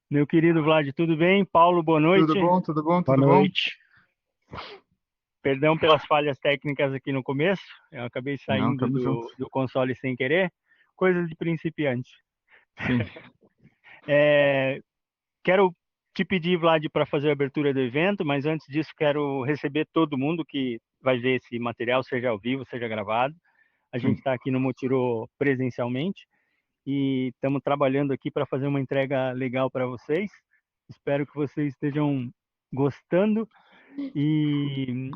Meu querido Vlad, tudo bem? Paulo, boa Tudo noite. bom, tudo bom, Boa tudo bom? noite. Perdão pelas falhas técnicas aqui no começo. Eu acabei Não, saindo tamo junto. do console sem querer. Coisas de principiante. Sim, É, quero te pedir, Vlad, para fazer a abertura do evento, mas antes disso quero receber todo mundo que vai ver esse material, seja ao vivo, seja gravado. A gente sim. está aqui no Motirô presencialmente e estamos trabalhando aqui para fazer uma entrega legal para vocês. Espero que vocês estejam gostando e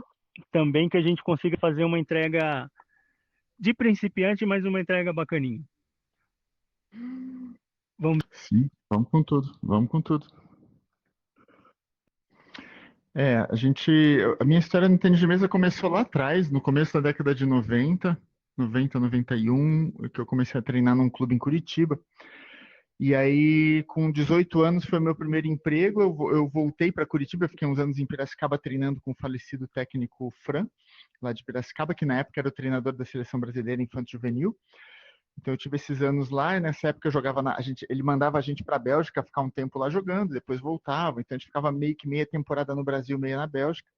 também que a gente consiga fazer uma entrega de principiante, mas uma entrega bacaninha. Vamos. Sim, vamos com tudo, vamos com tudo. A minha história no tênis de mesa começou lá atrás, no começo da década de 91, que eu comecei a treinar num clube em Curitiba. E aí, com 18 anos, foi meu primeiro emprego. Eu voltei para Curitiba, fiquei uns anos em Piracicaba treinando com o falecido técnico Fran, lá de Piracicaba, que na época era o treinador da seleção brasileira infanto-juvenil. Então eu tive esses anos lá, e nessa época eu jogava ele mandava a gente para a Bélgica ficar um tempo lá jogando, depois voltava, então a gente ficava meio que meia temporada no Brasil, meia na Bélgica.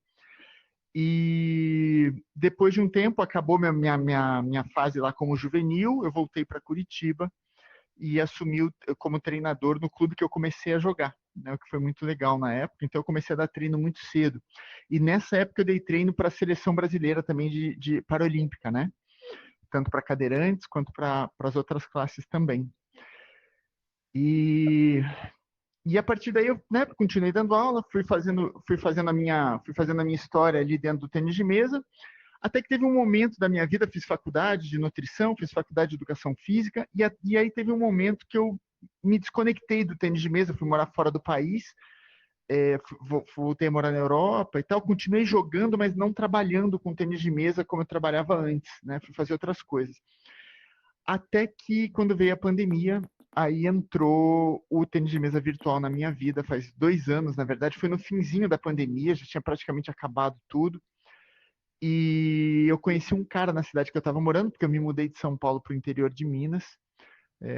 E depois de um tempo acabou minha fase lá como juvenil, eu voltei para Curitiba e assumi como treinador no clube que eu comecei a jogar, né, o que foi muito legal na época. Então eu comecei a dar treino muito cedo. E nessa época eu dei treino para a seleção brasileira também de paralímpica, né? Tanto para cadeirantes quanto para as outras classes também. E, e a partir daí eu, né, continuei dando aula, fui fazendo a minha história ali dentro do tênis de mesa, até que teve um momento da minha vida, fiz faculdade de nutrição, fiz faculdade de educação física, e aí teve um momento que eu me desconectei do tênis de mesa, fui morar fora do país, voltei a morar na Europa e tal, continuei jogando, mas não trabalhando com tênis de mesa como eu trabalhava antes, né? Fui fazer outras coisas. Até que quando veio a pandemia, aí entrou o tênis de mesa virtual na minha vida, faz 2 anos, na verdade, foi no finzinho da pandemia, já tinha praticamente acabado tudo. E eu conheci um cara na cidade que eu estava morando, porque eu me mudei de São Paulo para o interior de Minas.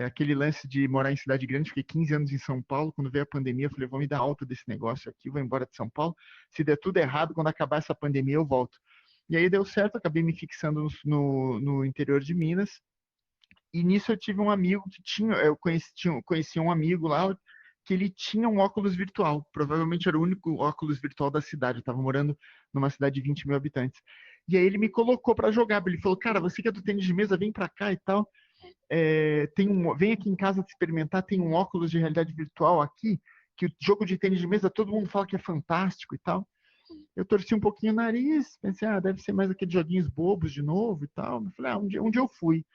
Aquele lance de morar em cidade grande, fiquei 15 anos em São Paulo. Quando veio a pandemia, eu falei, vou me dar alta desse negócio aqui, vou embora de São Paulo. Se der tudo errado, quando acabar essa pandemia, eu volto. E aí deu certo, acabei me fixando no interior de Minas. E nisso eu tive um amigo que conheci um amigo lá que ele tinha um óculos virtual. Provavelmente era o único óculos virtual da cidade. Eu estava morando numa cidade de 20 mil habitantes. E aí ele me colocou para jogar. Ele falou, cara, você que é do tênis de mesa, vem para cá e tal. Vem aqui em casa te experimentar. Tem um óculos de realidade virtual aqui, que o jogo de tênis de mesa todo mundo fala que é fantástico e tal. Eu torci um pouquinho o nariz, pensei, deve ser mais aqueles joguinhos bobos de novo e tal. Eu falei, um dia eu fui.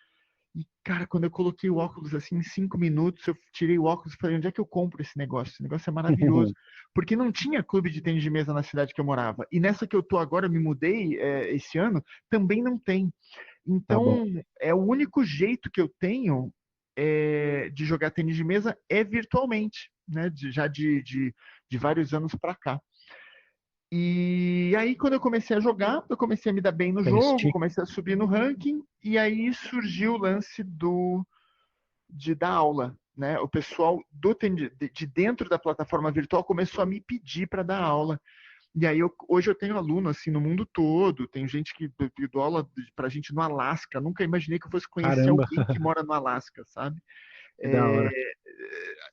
E, cara, quando eu coloquei o óculos assim, em 5 minutos, eu tirei o óculos e falei, onde é que eu compro esse negócio? Esse negócio é maravilhoso. Porque não tinha clube de tênis de mesa na cidade que eu morava. E nessa que eu tô agora, eu me mudei esse ano, também não tem. Tá bom. Então, é o único jeito que eu tenho de jogar tênis de mesa é virtualmente, né? De vários anos para cá. E aí, quando eu comecei a jogar, eu comecei a me dar bem no jogo, Assistir. comecei a subir no ranking, e aí surgiu o lance de dar aula, né? O pessoal de dentro da plataforma virtual começou a me pedir para dar aula. E aí, hoje eu tenho aluno assim no mundo todo, tem gente que dou aula para gente no Alasca. Nunca imaginei que eu fosse conhecer Caramba, alguém que mora no Alasca, sabe? que da É, hora.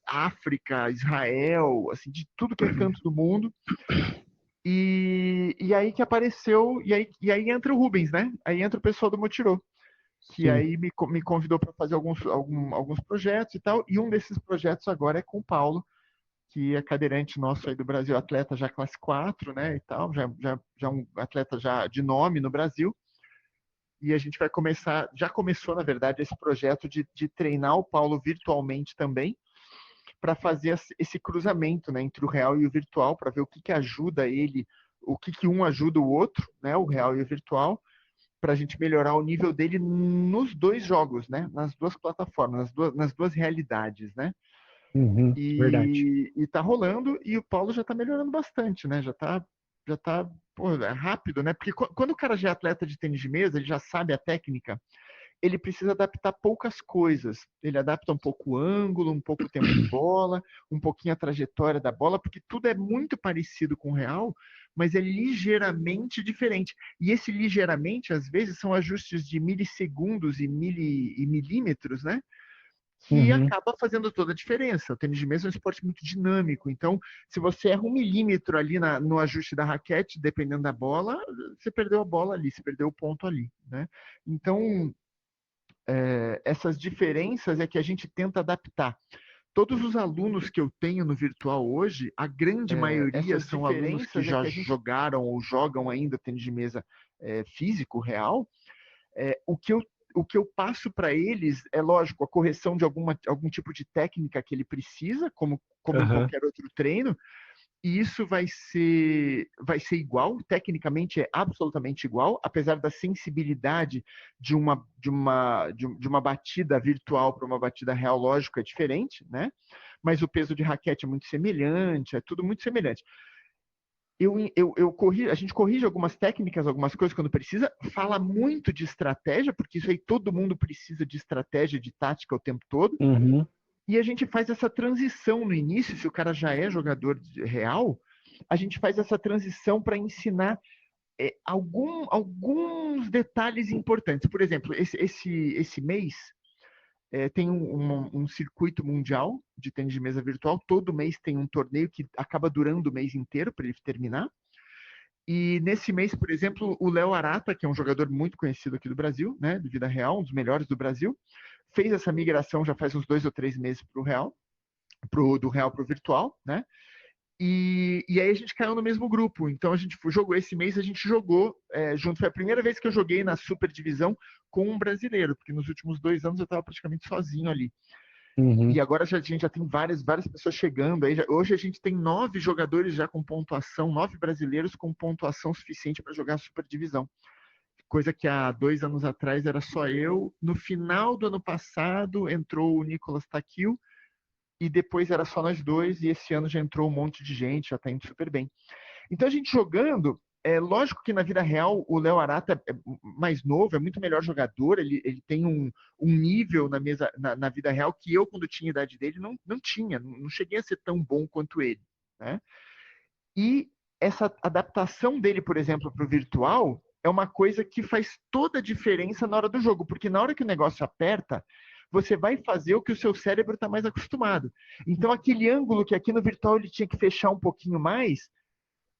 África, Israel, assim, de tudo que é canto do mundo. E aí que apareceu, e aí entra o Rubens, né? Aí entra o pessoal do Motirô, que Sim. aí me convidou para fazer alguns projetos e tal. E um desses projetos agora é com o Paulo, que é cadeirante nosso aí do Brasil, atleta já classe 4, né? E tal, já um atleta já de nome no Brasil. E a gente vai começar, já começou, na verdade, esse projeto de treinar o Paulo virtualmente também, para fazer esse cruzamento, né, entre o real e o virtual, para ver o que ajuda ele, o que um ajuda o outro, né, o real e o virtual, para a gente melhorar o nível dele nos dois jogos, né, nas duas plataformas, nas duas realidades, né. Uhum, verdade. E tá rolando e o Paulo já tá melhorando bastante, né? Já tá, pô, é rápido, né? Porque quando o cara já é atleta de tênis de mesa, ele já sabe a técnica, ele precisa adaptar poucas coisas. Ele adapta um pouco o ângulo, um pouco o tempo de bola, um pouquinho a trajetória da bola, porque tudo é muito parecido com o real, mas é ligeiramente diferente. E esse ligeiramente, às vezes, são ajustes de milissegundos e milímetros, né? Que acaba fazendo toda a diferença. O tênis de mesa é um esporte muito dinâmico, então se você erra 1 milímetro ali no ajuste da raquete, dependendo da bola, você perdeu a bola ali, você perdeu o ponto ali, né? Então, essas diferenças é que a gente tenta adaptar. Todos os alunos que eu tenho no virtual hoje, a grande maioria são alunos que já jogaram ou jogam ainda tênis de mesa físico, real. O que eu passo para eles é, lógico, a correção de algum tipo de técnica que ele precisa, como em qualquer outro treino, e isso vai ser igual, tecnicamente é absolutamente igual, apesar da sensibilidade de uma batida virtual para uma batida real, lógico, é diferente, né? Mas o peso de raquete é muito semelhante, é tudo muito semelhante. A gente corrige algumas técnicas, algumas coisas quando precisa, fala muito de estratégia, porque isso aí todo mundo precisa de estratégia, de tática o tempo todo. E a gente faz essa transição no início, se o cara já é jogador real, a gente faz essa transição para ensinar alguns detalhes importantes. Por exemplo, esse mês tem um circuito mundial de tênis de mesa virtual. Todo mês tem um torneio que acaba durando o mês inteiro para ele terminar. E nesse mês, por exemplo, o Léo Arata, que é um jogador muito conhecido aqui do Brasil, né, de vida real, um dos melhores do Brasil, fez essa migração já faz uns 2 ou 3 meses para o real, do real para o virtual, né? E aí a gente caiu no mesmo grupo. Então a gente jogou esse mês, a gente jogou junto. Foi a primeira vez que eu joguei na Super Divisão com um brasileiro, porque nos últimos 2 anos eu estava praticamente sozinho ali. E agora a gente já tem várias pessoas chegando aí. Hoje a gente tem 9 jogadores já com pontuação, 9 brasileiros com pontuação suficiente para jogar a Super Divisão. Coisa que há 2 anos atrás era só eu. No final do ano passado entrou o Nicolas Takil, e depois era só nós dois, e esse ano já entrou um monte de gente, já está indo super bem. Então a gente jogando, lógico que na vida real o Léo Arata é mais novo, é muito melhor jogador, ele tem um nível na vida real que eu, quando tinha a idade dele, não tinha, não cheguei a ser tão bom quanto ele, né? E essa adaptação dele, por exemplo, para o virtual, é uma coisa que faz toda a diferença na hora do jogo, porque na hora que o negócio aperta, você vai fazer o que o seu cérebro está mais acostumado. Então, aquele ângulo que aqui no virtual ele tinha que fechar um pouquinho mais,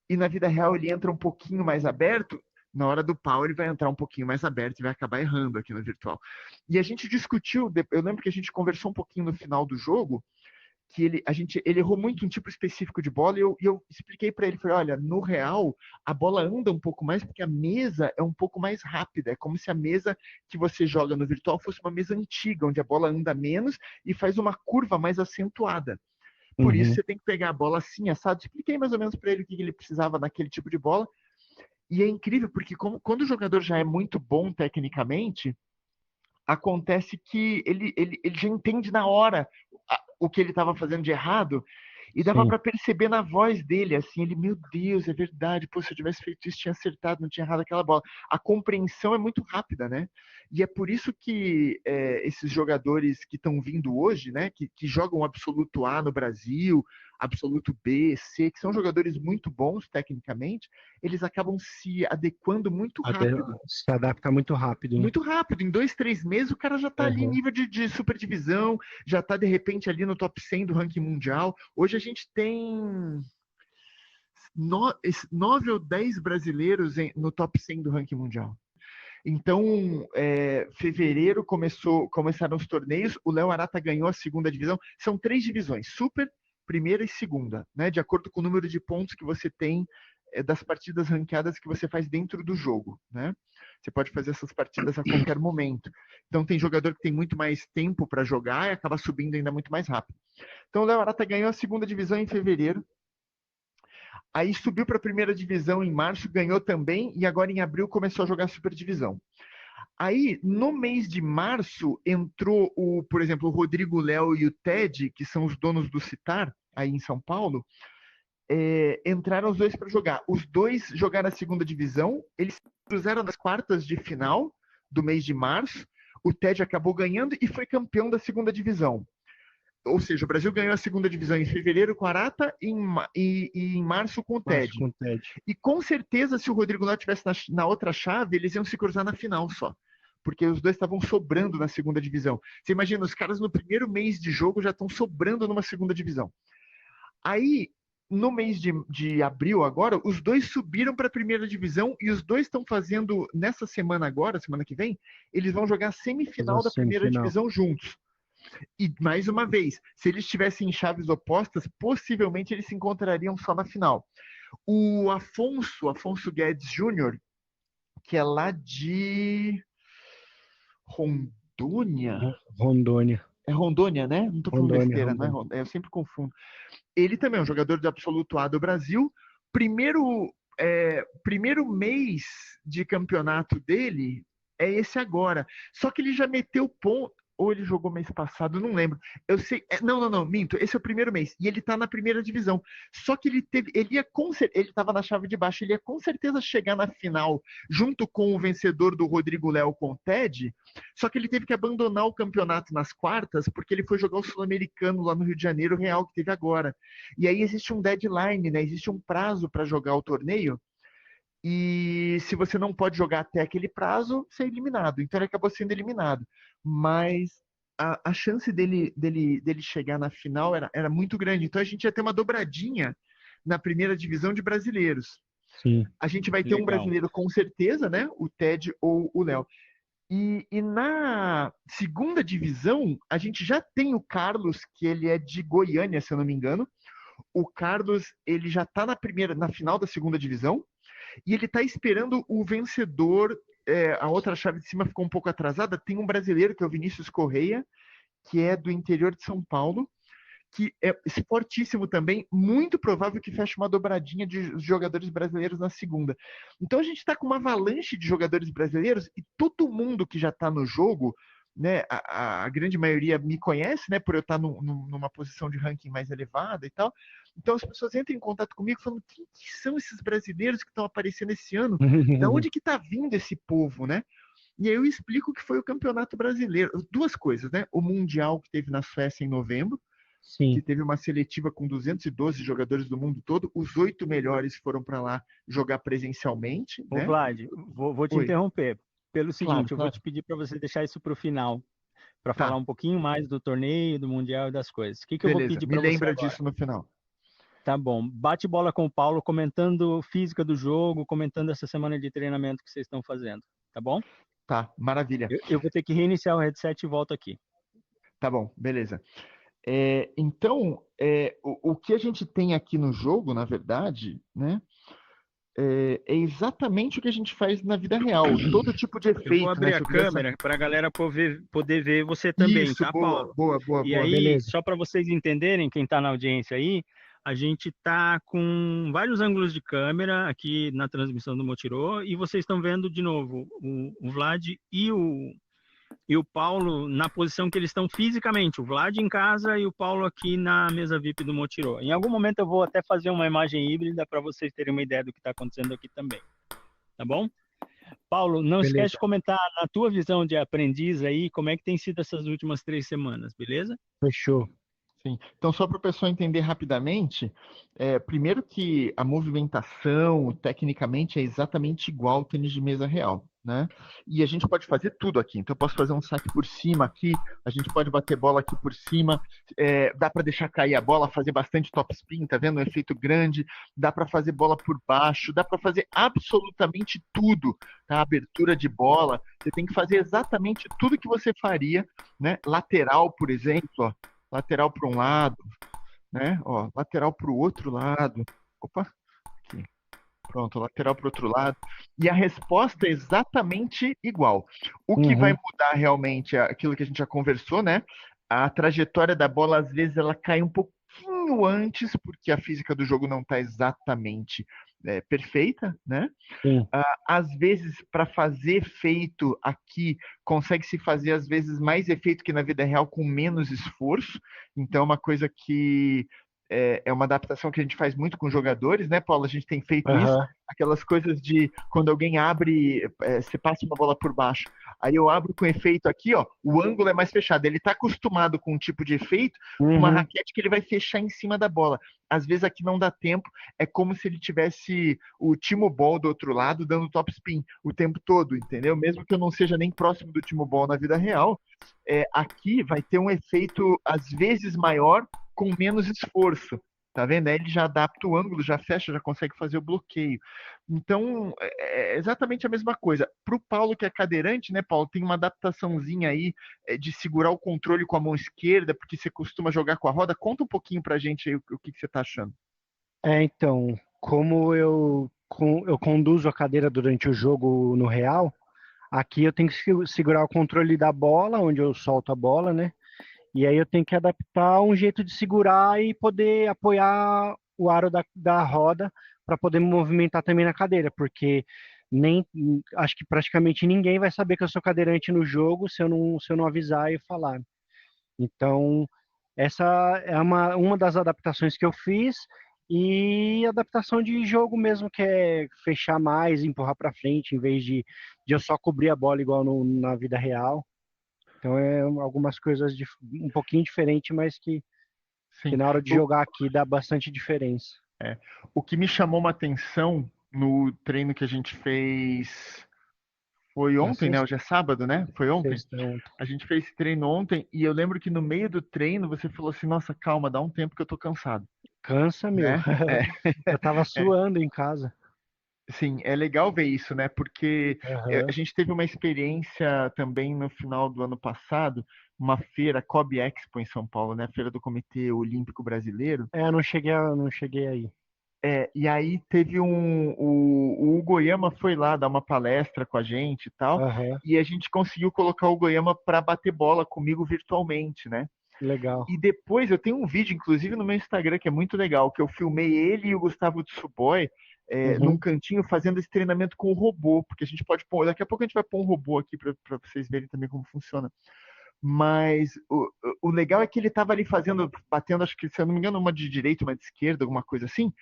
e na vida real ele entra um pouquinho mais aberto, na hora do pau ele vai entrar um pouquinho mais aberto e vai acabar errando aqui no virtual. E a gente discutiu, eu lembro que a gente conversou um pouquinho no final do jogo, que ele errou muito um tipo específico de bola, e eu expliquei para ele, falei, olha, no real, a bola anda um pouco mais porque a mesa é um pouco mais rápida, é como se a mesa que você joga no virtual fosse uma mesa antiga, onde a bola anda menos e faz uma curva mais acentuada. Por isso você tem que pegar a bola assim, assado. Expliquei mais ou menos para ele o que ele precisava naquele tipo de bola, e é incrível, porque quando o jogador já é muito bom tecnicamente, acontece que ele já entende na hora o que ele estava fazendo de errado, e dava para perceber na voz dele, assim, ele, meu Deus, é verdade, pô, se eu tivesse feito isso, tinha acertado, não tinha errado aquela bola. A compreensão é muito rápida, né? E é por isso que esses jogadores que estão vindo hoje, né, que jogam absoluto A no Brasil, absoluto B, C, que são jogadores muito bons tecnicamente, eles acabam se adequando muito rápido. Se adapta muito rápido, né? Muito rápido, em 2, 3 meses o cara já está ali em nível de super divisão, já está de repente ali no top 100 do ranking mundial. Hoje a gente tem 9 ou 10 brasileiros no top 100 do ranking mundial. Então, fevereiro começaram os torneios, o Léo Arata ganhou a segunda divisão. São 3 divisões, super, primeira e segunda, né? De acordo com o número de pontos que você tem das partidas ranqueadas que você faz dentro do jogo, né? Você pode fazer essas partidas a qualquer momento. Então tem jogador que tem muito mais tempo para jogar e acaba subindo ainda muito mais rápido. Então o Léo Arata ganhou a segunda divisão em fevereiro. Aí subiu para a primeira divisão em março, ganhou também, e agora em abril começou a jogar super divisão. Aí, no mês de março, entrou, por exemplo, o Rodrigo Léo e o Ted, que são os donos do Citar, aí em São Paulo, entraram os dois para jogar. Os dois jogaram a segunda divisão, eles cruzaram nas quartas de final do mês de março. o TED acabou ganhando e foi campeão da segunda divisão. Ou seja, o Brasil ganhou a segunda divisão em fevereiro com a Arata e em março com o TED. E com certeza, se o Rodrigo Léo estivesse na outra chave, eles iam se cruzar na final só. Porque os dois estavam sobrando na segunda divisão. Você imagina, os caras no primeiro mês de jogo já estão sobrando numa segunda divisão. Aí, no mês de abril agora, os dois subiram para a primeira divisão e os dois estão fazendo, nessa semana agora, semana que vem, eles vão jogar a semifinal da primeira divisão juntos. E, mais uma vez, se eles estivessem em chaves opostas, possivelmente eles se encontrariam só na final. O Afonso Guedes Júnior, que é lá de Rondônia. É Rondônia, né? Não tô falando besteira, não é Rondônia. Eu sempre confundo. Ele também é um jogador de absoluto A do Brasil. Primeiro mês de campeonato dele é esse agora. Só que ele já meteu ponto. Ou ele jogou mês passado, não lembro. Eu sei. Não, minto. Esse é o primeiro mês. E ele tá na primeira divisão. Só que ele tava na chave de baixo. Ele ia com certeza chegar na final junto com o vencedor do Rodrigo Léo com o TED. Só que ele teve que abandonar o campeonato nas quartas porque ele foi jogar o Sul-Americano lá no Rio de Janeiro, Real, que teve agora. E aí existe um deadline, né? Existe um prazo para jogar o torneio. E se você não pode jogar até aquele prazo, você é eliminado. Então ele acabou sendo eliminado. Mas a chance dele chegar na final era muito grande. Então a gente ia ter uma dobradinha na primeira divisão de brasileiros. Sim. A gente vai ter um brasileiro com certeza, né? O TED ou o Léo. E na segunda divisão, a gente já tem o Carlos, que ele é de Goiânia, se eu não me engano. O Carlos, ele já está na final da segunda divisão. E ele está esperando o vencedor. A outra chave de cima ficou um pouco atrasada. Tem um brasileiro, que é o Vinícius Correia, que é do interior de São Paulo, que é fortíssimo também. Muito provável que feche uma dobradinha de jogadores brasileiros na segunda. Então a gente está com uma avalanche de jogadores brasileiros e todo mundo que já está no jogo, né, a grande maioria me conhece, né, por eu estar numa posição de ranking mais elevada e tal. Então as pessoas entram em contato comigo falando: quem que são esses brasileiros que estão aparecendo esse ano? Da onde que está vindo esse povo, né? E aí eu explico que foi o Campeonato Brasileiro. Duas coisas, né? O Mundial que teve na Suécia em novembro, Sim. que teve uma seletiva com 212 jogadores do mundo todo. Os 8 melhores foram para lá jogar presencialmente. Ô, né? Vlad, vou te interromper. Pelo seguinte, eu vou claro. te pedir para você deixar isso para o final, para Tá. falar um pouquinho mais do torneio, do Mundial e das coisas. O que eu vou pedir para você me lembra agora? disso no final. Tá bom. Bate bola com o Paulo, comentando física do jogo, comentando essa semana de treinamento que vocês estão fazendo. Tá bom? Tá, maravilha. Eu vou ter que reiniciar o headset e volto aqui. Tá bom, beleza. Então, o que a gente tem aqui no jogo, na verdade, né, é exatamente o que a gente faz na vida real. Todo tipo de efeito. Eu vou abrir né, a câmera para a galera poder ver você também, Isso, tá, Paulo? boa, E aí, beleza. só para vocês entenderem, quem está na audiência aí, a gente está com vários ângulos de câmera aqui na transmissão do Motirô e vocês estão vendo de novo o Vlad e o Paulo na posição que eles estão fisicamente. O Vlad em casa e o Paulo aqui na mesa VIP do Motirô. Em algum momento eu vou até fazer uma imagem híbrida para vocês terem uma ideia do que está acontecendo aqui também. Tá bom? Paulo, não esquece de comentar na tua visão de aprendiz aí, como é que tem sido essas últimas 3 semanas, beleza? Fechou. Sim. Então, só para o pessoal entender rapidamente, primeiro que a movimentação, tecnicamente, é exatamente igual ao tênis de mesa real, né? E a gente pode fazer tudo aqui. Então, eu posso fazer um saque por cima aqui, a gente pode bater bola aqui por cima, dá para deixar cair a bola, fazer bastante topspin, tá vendo? Um efeito grande, dá para fazer bola por baixo, dá para fazer absolutamente tudo, tá? Abertura de bola, você tem que fazer exatamente tudo que você faria, né? Lateral, por exemplo, ó. Lateral para um lado, né? Ó, lateral para o outro lado. Opa, aqui. Pronto, lateral para o outro lado. E a resposta é exatamente igual. O que vai mudar realmente é aquilo que a gente já conversou, né? A trajetória da bola, às vezes, ela cai um pouquinho antes, porque a física do jogo não está exatamente perfeita, né? Às vezes, para fazer efeito aqui, consegue-se fazer, às vezes, mais efeito que na vida real com menos esforço. Então, é uma coisa que é uma adaptação que a gente faz muito com jogadores, né, Paulo? A gente tem feito isso, aquelas coisas de quando alguém abre, você passa uma bola por baixo, Aí eu abro com efeito aqui, ó, o ângulo é mais fechado. Ele tá acostumado com um tipo de efeito, com uma raquete que ele vai fechar em cima da bola. Às vezes aqui não dá tempo, é como se ele tivesse o Timo Boll do outro lado dando topspin o tempo todo, entendeu? Mesmo que eu não seja nem próximo do Timo Boll na vida real, aqui vai ter um efeito às vezes maior com menos esforço. Tá vendo? Aí ele já adapta o ângulo, já fecha, já consegue fazer o bloqueio. Então, é exatamente a mesma coisa. Para o Paulo, que é cadeirante, né, Paulo, tem uma adaptaçãozinha aí de segurar o controle com a mão esquerda, porque você costuma jogar com a roda. Conta um pouquinho pra gente aí o que você está achando. Então, como eu conduzo a cadeira durante o jogo no real, aqui eu tenho que segurar o controle da bola, onde eu solto a bola, né? E aí eu tenho que adaptar um jeito de segurar e poder apoiar o aro da roda para poder me movimentar também na cadeira, porque nem acho que praticamente ninguém vai saber que eu sou cadeirante no jogo se eu não avisar e falar. Então, essa é uma das adaptações que eu fiz e adaptação de jogo mesmo, que é fechar mais, empurrar para frente, em vez de eu só cobrir a bola igual na vida real. Então, é algumas coisas um pouquinho diferente, mas que Sim. na hora de jogar aqui dá bastante diferença. O que me chamou uma atenção no treino que a gente fez foi Na ontem, né? Hoje é sábado, né? Foi ontem. sexta ontem. A gente fez esse treino ontem e eu lembro que no meio do treino você falou assim: Nossa, calma, dá um tempo que eu tô cansado, Cansa, meu. né? Eu tava É, suando em casa. sim, é legal ver isso, né? Porque a Aham. gente teve uma experiência também no final do ano passado, uma feira, Kobe Expo em São Paulo, né? A feira do Comitê Olímpico Brasileiro. É, eu não cheguei aí. E aí teve o Hugo Yama foi lá dar uma palestra com a gente e tal, Aham. e a gente conseguiu colocar o Hugo Yama para bater bola comigo virtualmente, né? Legal. E depois eu tenho um vídeo, inclusive no meu Instagram, que é muito legal, que eu filmei ele e o Gustavo Tsuboi num Uhum. cantinho fazendo esse treinamento com o robô, porque a gente pode pôr, daqui a pouco a gente vai pôr um robô aqui para vocês verem também como funciona. Mas o legal é que ele estava ali fazendo, batendo, acho que, se eu não me engano, uma de direita, uma de esquerda, alguma coisa assim.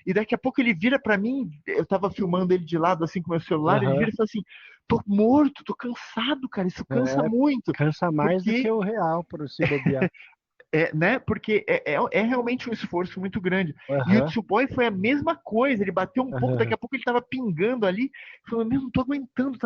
E daqui a pouco ele vira para mim, eu estava filmando ele de lado, assim, com o meu celular, ele Aham. vira e fala assim: Tô morto, tô cansado, cara, isso cansa É, muito. cansa mais do que Porque o real, por se bobear. né? Porque é realmente um esforço muito grande. E o Aham. Tsuboi foi a mesma coisa, ele bateu um pouco, daqui Aham. a pouco ele estava pingando ali, falou, meu, não tô aguentando.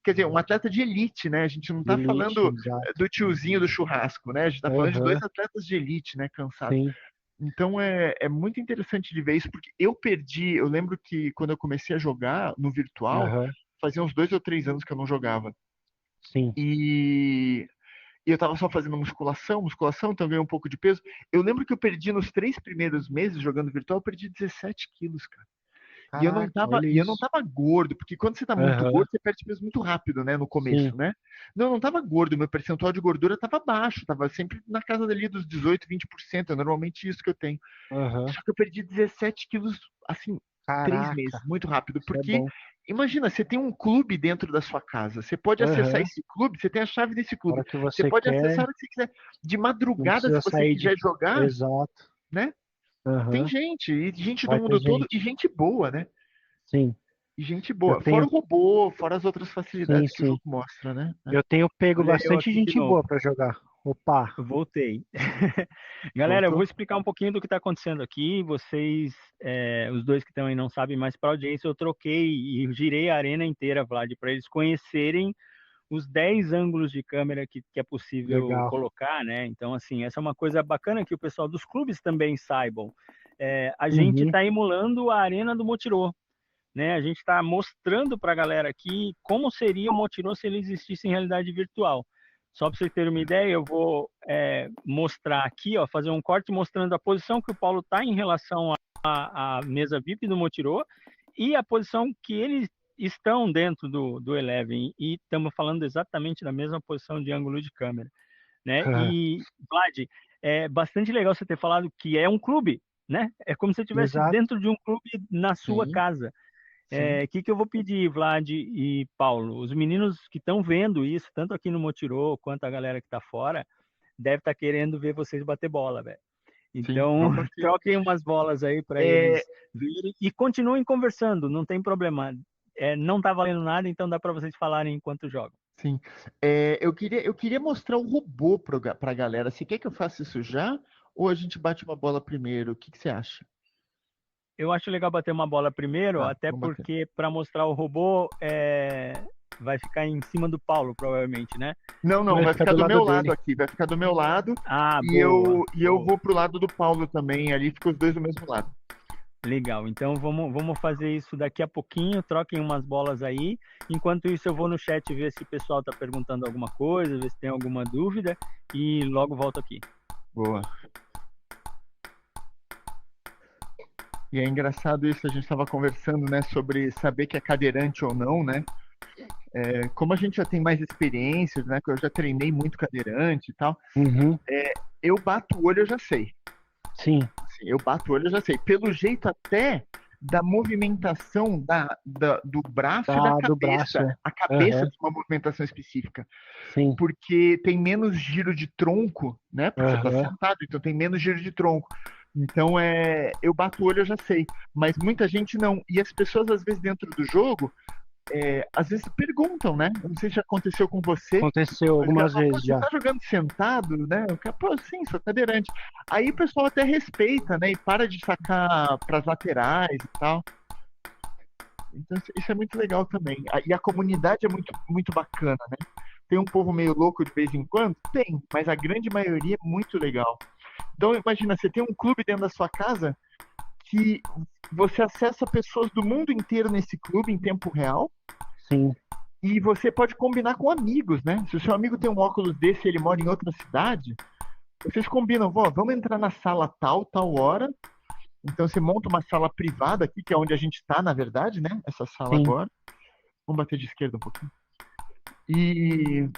Quer dizer, um atleta de elite, né? A gente não De tá elite, falando exato. do tiozinho do churrasco, né? A gente tá falando de dois Aham. atletas de elite, né? Cansados. Sim. Então é muito interessante de ver isso, porque eu lembro que quando eu comecei a jogar no virtual, Aham. fazia uns 2 ou 3 anos que eu não jogava. Sim. E eu tava só fazendo musculação, então eu ganhei um pouco de peso. Eu lembro que eu perdi nos 3 primeiros meses jogando virtual, eu perdi 17 quilos, cara. E eu não Caraca, tava, olha e eu não isso. tava gordo, porque quando você tá muito Aham. gordo, você perde peso muito rápido, né, no Sim. começo, né? Não, eu não tava gordo, meu percentual de gordura tava baixo, tava sempre na casa dali dos 18, 20%, é normalmente isso que eu tenho. Aham. Só que eu perdi 17 quilos, assim, 3 meses, Caraca, muito rápido, isso é porque bom. imagina, você tem um clube dentro da sua casa, você pode acessar Aham. esse clube, você tem a chave desse A clube, hora que você você pode acessar quer, a hora que você quiser. De não madrugada, precisa se você sair de. quiser jogar, Exato. né? Tem Aham. gente, e gente do Vai ter mundo todo, e gente. gente boa, né? Sim. E gente Eu boa. Fora tenho. o robô, fora as outras Sim, facilidades que o sim. jogo mostra, né? Eu tenho pego Olha eu bastante aqui de gente novo. boa pra jogar. Opa. Voltei. Galera, eu vou Voltou? explicar um pouquinho do que está acontecendo aqui. Vocês, os dois que estão aí não sabem, mas para a audiência eu troquei e girei a arena inteira, Vlad, para eles conhecerem os 10 ângulos de câmera que é possível Legal. colocar, né? Então, assim, essa é uma coisa bacana que o pessoal dos clubes também saibam. A gente Uhum. está emulando a arena do Motirô, né? A gente está mostrando para a galera aqui como seria o Motirô se ele existisse em realidade virtual. Só para vocês terem uma ideia, eu vou mostrar aqui, ó, fazer um corte mostrando a posição que o Paulo está em relação à mesa VIP do Motirô e a posição que eles estão dentro do Eleven. E estamos falando exatamente da mesma posição de ângulo de câmera, né? E, Vlad, é bastante legal você ter falado que é um clube, né? É como se você estivesse Exato. dentro de um clube na sua Sim, casa. sim. Que eu vou pedir, Vlad e Paulo? Os meninos que estão vendo isso, tanto aqui no Motirô quanto a galera que está fora, deve estar querendo ver vocês bater bola, velho. Sim, Então, vamos aqui. troquem umas bolas aí para É, eles verem e continuem conversando, não tem problema. Não está valendo nada, então dá para vocês falarem enquanto jogam. Sim. Eu queria mostrar o robô para a galera. Você quer que eu faça isso já? Ou a gente bate uma bola primeiro? O que você acha? Eu acho legal bater uma bola primeiro, Tá, até vamos bater. porque para mostrar o robô vai ficar em cima do Paulo, provavelmente, né? Não, não, Vai vai ficar ficar do do lado meu lado dele. aqui. Vai ficar do meu lado. Ah, E boa, eu boa. vou pro lado do Paulo também. Ali fica os dois do mesmo lado. Legal. Então vamos fazer isso daqui a pouquinho. Troquem umas bolas aí. Enquanto isso, eu vou no chat ver se o pessoal está perguntando alguma coisa, ver se tem alguma dúvida e logo volto aqui. Boa. E é engraçado isso, a gente estava conversando, né, sobre saber que é cadeirante ou não, né? Como a gente já tem mais experiências, né, que eu já treinei muito cadeirante e tal, Uhum. eu bato o olho, eu já sei. Sim. Assim, eu bato o olho, eu já sei. Pelo jeito até da movimentação do braço e da Do braço, cabeça. é. A cabeça Aham. tem uma movimentação específica. Sim. Porque tem menos giro de tronco, né? Porque você está Aham. sentado, então tem menos giro de tronco. Então eu bato o olho, eu já sei. Mas muita gente não. E as pessoas, às vezes, dentro do jogo, às vezes perguntam, né? Eu não sei se já aconteceu com você. Aconteceu Os caras algumas falam, pô, vezes você já. tá jogando sentado, né? Eu quero, pô, sim, sou cadeirante. Aí o pessoal até respeita, né? E para de sacar pras laterais e tal. Então isso é muito legal também. E a comunidade é muito, muito bacana, né? Tem um povo meio louco de vez em quando? Tem, mas a grande maioria é muito legal. Então imagina, você tem um clube dentro da sua casa que você acessa pessoas do mundo inteiro nesse clube em tempo real. Sim. E você pode combinar com amigos, né? Se o seu amigo tem um óculos desse e ele mora em outra cidade, vocês combinam, vamos entrar na sala tal hora. Então você monta uma sala privada aqui, que é onde a gente está, na verdade, né? Essa sala Sim. agora. Vamos bater de esquerda um pouquinho. E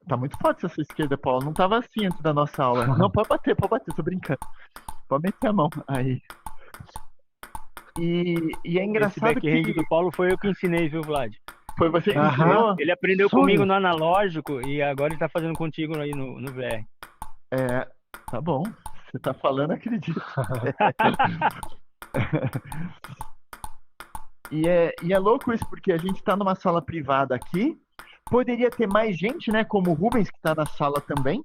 tá muito forte essa esquerda, Paulo. Não tava assim antes da nossa aula. Não, pode bater, tô brincando. Pode meter a mão. Aí. E é Esse engraçado backhand que do Paulo foi eu que ensinei, viu, Vlad? foi você que Aham. ensinou? Ele aprendeu Sonho. comigo no analógico e agora ele tá fazendo contigo aí no VR. Tá bom. Você tá falando, acredito. E é louco isso, porque a gente tá numa sala privada aqui. Poderia ter mais gente, né? Como o Rubens, que tá na sala também,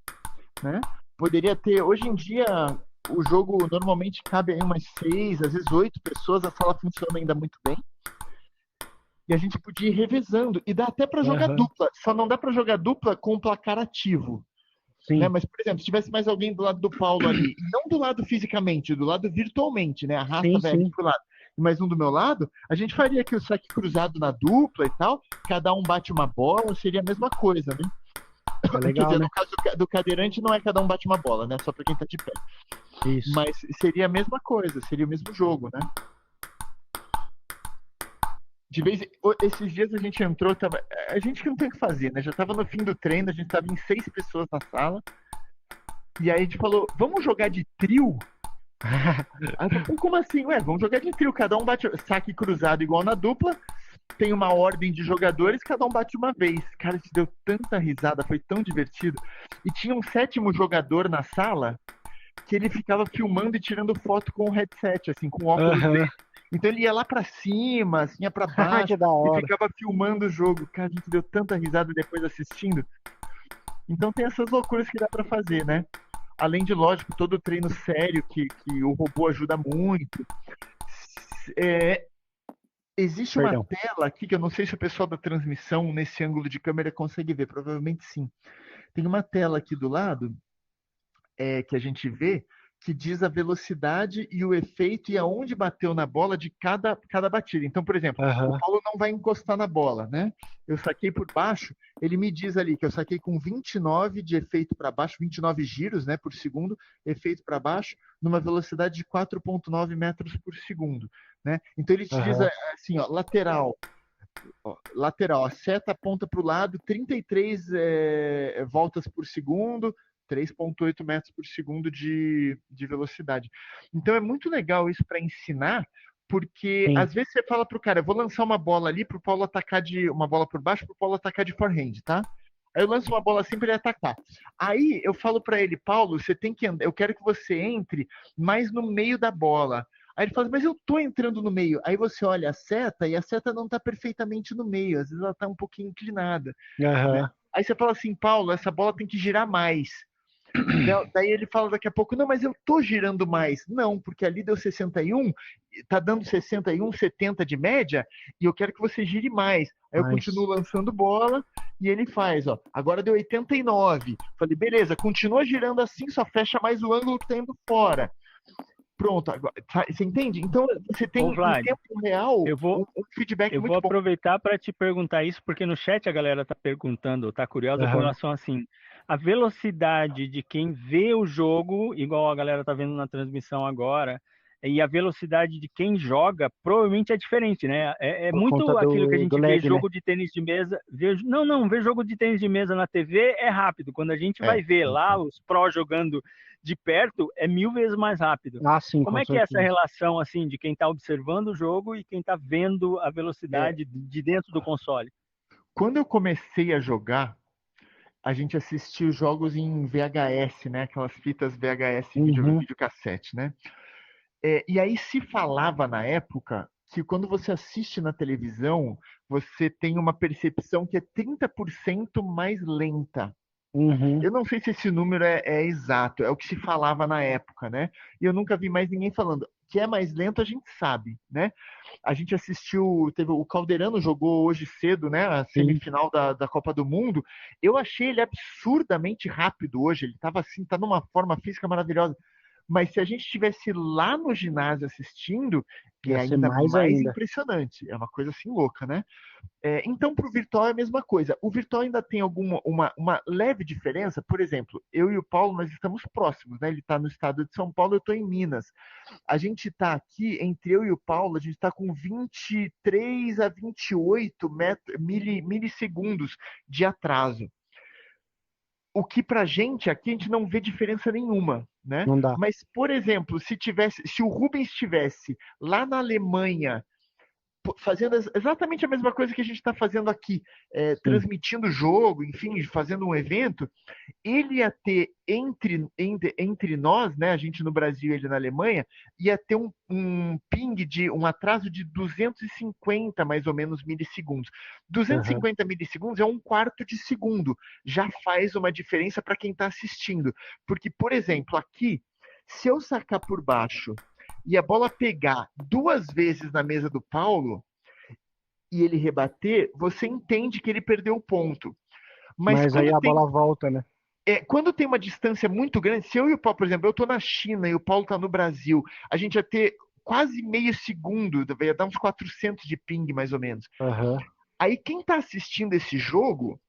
né? Poderia ter, hoje em dia, o jogo normalmente cabe aí umas 6, às vezes 8 pessoas, a sala funciona ainda muito bem. E a gente podia ir revezando. E dá até para jogar Aham. dupla. Só não dá para jogar dupla com o placar ativo. Né? Sim. Mas, por exemplo, se tivesse mais alguém do lado do Paulo ali, e não do lado fisicamente, do lado virtualmente, né? Arrasta Sim, velho sim. pro lado. E mais um do meu lado, a gente faria aqui o saque cruzado na dupla e tal. Cada um bate uma bola, seria a mesma coisa, né? É Quer legal, dizer, né? no caso do cadeirante, não é cada um bate uma bola, né? Só pra quem tá de pé. Isso. Mas seria a mesma coisa, seria o mesmo jogo, né? Esses dias a gente entrou, a gente não tem o que fazer, né? Já tava no fim do treino, a gente tava em 6 pessoas na sala. E aí a gente falou, vamos jogar de trio? Aí eu falei, como assim? Ué, vamos jogar de trio, cada um bate saque cruzado igual na dupla, tem uma ordem de jogadores, cada um bate uma vez. Cara, a gente deu tanta risada, foi tão divertido. E tinha um 7º jogador na sala que ele ficava filmando e tirando foto com o headset, assim, com o óculos dele. Então ele ia lá pra cima, assim, ia pra baixo, Que da hora. e ficava filmando o jogo. Cara, a gente deu tanta risada depois assistindo. Então tem essas loucuras que dá pra fazer, né? Além de, lógico, todo o treino sério que o robô ajuda muito. Existe uma tela aqui que eu não sei se o pessoal da transmissão, nesse ângulo de câmera, consegue ver. Provavelmente sim. Tem uma tela aqui do lado que a gente vê que diz a velocidade e o efeito e aonde bateu na bola de cada batida. Então, por exemplo, o Paulo não vai encostar na bola, né? Eu saquei por baixo, ele me diz ali que eu saquei com 29 de efeito para baixo, 29 giros, né, por segundo, efeito para baixo, numa velocidade de 4,9 metros por segundo, né? Então ele te diz assim, ó, lateral, a seta aponta para o lado, 33 voltas por segundo, 3,8 metros por segundo de velocidade. Então é muito legal isso para ensinar, porque às vezes você fala pro cara, eu vou lançar uma bola ali pro Paulo atacar uma bola por baixo, pro Paulo atacar de forehand, tá? Aí eu lanço uma bola assim para ele atacar. Aí eu falo para ele, Paulo, você tem que eu quero que você entre mais no meio da bola. Aí ele fala, mas eu tô entrando no meio. Aí você olha a seta e a seta não tá perfeitamente no meio, às vezes ela tá um pouquinho inclinada, né? Aham. Aí você fala assim, Paulo, essa bola tem que girar mais. Daí ele fala daqui a pouco, não, mas eu tô girando mais. Não, porque ali deu 61, tá dando 61, 70 de média, e eu quero que você gire mais. Aí eu continuo Mas, lançando bola, e ele faz, ó, agora deu 89. Falei, beleza, continua girando assim, só fecha mais o ângulo que tá indo fora. Pronto, agora, você entende? Então você tem Ô, em Vlad, tempo real eu vou, um feedback eu vou muito bom. aproveitar para te perguntar isso, porque no chat a galera tá perguntando, tá curiosa com aham. relação assim, a velocidade de quem vê o jogo, igual a galera tá vendo na transmissão agora, e a velocidade de quem joga provavelmente é diferente, né? É Por conta muito aquilo que a do gente vê lag, né? jogo de tênis de mesa, não, ver jogo de tênis de mesa na TV é rápido. Quando a gente vai É, ver lá os prós jogando de perto, é 1000 vezes mais rápido. Ah, sim, Como com é que é essa certeza. relação assim de quem está observando o jogo e quem está vendo a é, velocidade de dentro do console? quando eu comecei a jogar, a gente assistia os jogos em VHS, né? Aquelas fitas VHS, Uhum. videocassete, né? E aí se falava na época que quando você assiste na televisão, você tem uma percepção que é 30% mais lenta. Uhum. Eu não sei se esse número é exato, é o que se falava na época, né? E eu nunca vi mais ninguém falando. Que é mais lento, a gente sabe, né? A gente assistiu, teve o Calderano jogou hoje cedo, né? A Sim. semifinal da Copa do Mundo. Eu achei ele absurdamente rápido hoje. Ele estava assim, tá numa forma física maravilhosa. Mas se a gente estivesse lá no ginásio assistindo, é Ia ser ainda mais mais ainda. impressionante. É uma coisa assim louca, né? Então, para o virtual é a mesma coisa. O virtual ainda tem uma leve diferença. Por exemplo, eu e o Paulo, nós estamos próximos, né? Ele está no estado de São Paulo, eu estou em Minas. A gente está aqui, entre eu e o Paulo, a gente está com 23 a 28 milissegundos de atraso. O que pra gente aqui a gente não vê diferença nenhuma, né? Não dá. Mas, por exemplo, se o Rubens estivesse lá na Alemanha fazendo exatamente a mesma coisa que a gente está fazendo aqui, Sim. transmitindo o jogo, enfim, fazendo um evento, ele ia ter entre nós, né, a gente no Brasil e ele na Alemanha, ia ter um ping de um atraso de 250 mais ou menos milissegundos. Aham. 250 milissegundos é um quarto de segundo, já faz uma diferença para quem está assistindo, porque, por exemplo, aqui, se eu sacar por baixo e a bola pegar duas vezes na mesa do Paulo e ele rebater, você entende que ele perdeu o ponto. Mas Mas aí a bola volta, né? quando tem uma distância muito grande, se eu e o Paulo, por exemplo, eu estou na China e o Paulo está no Brasil, a gente ia ter quase meio segundo, ia dar uns 400 de ping mais ou menos. Aham. Aí quem está assistindo esse jogo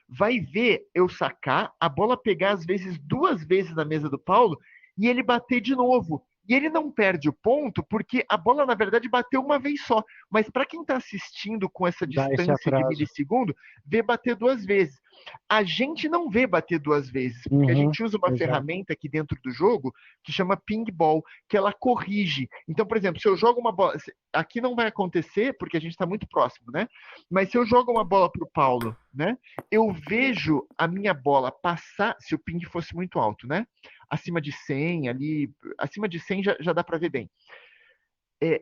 vai ver eu sacar, a bola pegar às vezes duas vezes na mesa do Paulo e ele bater de novo. E ele não perde o ponto porque a bola, na verdade, bateu uma vez só. Mas para quem está assistindo com essa Dá esse distância de atraso. milissegundo, vê bater duas vezes. A gente não vê bater duas vezes, porque a Uhum. gente usa uma Exato. ferramenta aqui dentro do jogo que chama ping ball, que ela corrige. Então, por exemplo, se eu jogo uma bola. Aqui não vai acontecer, porque a gente está muito próximo, né? Mas se eu jogo uma bola para o Paulo, né? Eu vejo a minha bola passar, se o ping fosse muito alto, né? Acima de 100, ali, acima de 100 já dá para ver bem.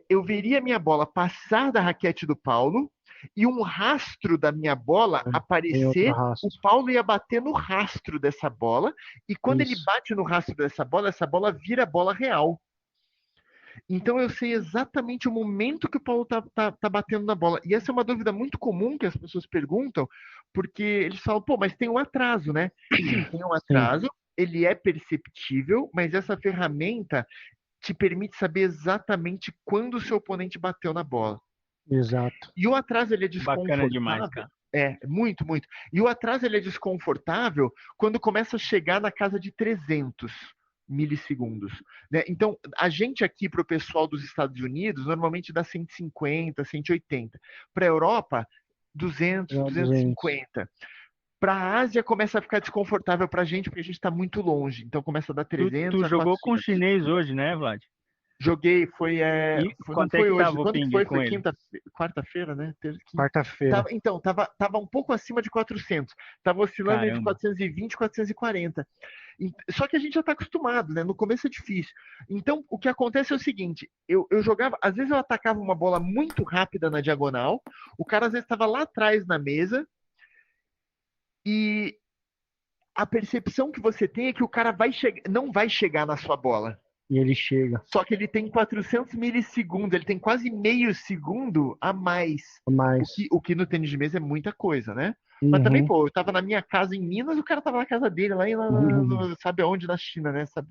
Eu veria a minha bola passar da raquete do Paulo e um rastro da minha bola Tem outro aparecer. O rastro. Paulo ia bater no rastro dessa bola e quando ele Isso. bate no rastro dessa bola, essa bola vira bola real. Então eu sei exatamente o momento que o Paulo tá batendo na bola. E essa é uma dúvida muito comum que as pessoas perguntam, porque eles falam, pô, mas tem um atraso, né? Sim, tem um Sim. atraso, ele é perceptível, mas essa ferramenta te permite saber exatamente quando o seu oponente bateu na bola. Exato. E o atraso ele é Bacana demais, desconfortável. cara. Muito, muito. E o atraso ele é desconfortável quando começa a chegar na casa de 300 milissegundos, né? Então, a gente aqui para o pessoal dos Estados Unidos normalmente dá 150, 180. Para a Europa, 200, 200. 250. Para a Ásia começa a ficar desconfortável para a gente porque a gente está muito longe. Então começa a dar Tu 300 a jogou com o 400. chinês hoje, né, Vlad? Joguei, E não quanto é foi que hoje. tava o Quando que ping foi? com Foi ele? quarta-feira, né? Terça, quinta. Quarta-feira. Então, tava um pouco acima de 400. Tava oscilando entre Caramba. 420 e 440. Só que a gente já está acostumado, né? No começo é difícil. Então, o que acontece é o seguinte: eu jogava, às vezes eu atacava uma bola muito rápida na diagonal, o cara às vezes estava lá atrás na mesa, e a percepção que você tem é que o cara não vai chegar na sua bola. E ele chega. Só que ele tem 400 milissegundos, ele tem quase meio segundo a mais. Mas. O que no tênis de mesa é muita coisa, né? Mas também, Uhum. pô, eu tava na minha casa em Minas, o cara tava na casa dele, lá, sabe aonde, na China, né? Sabe?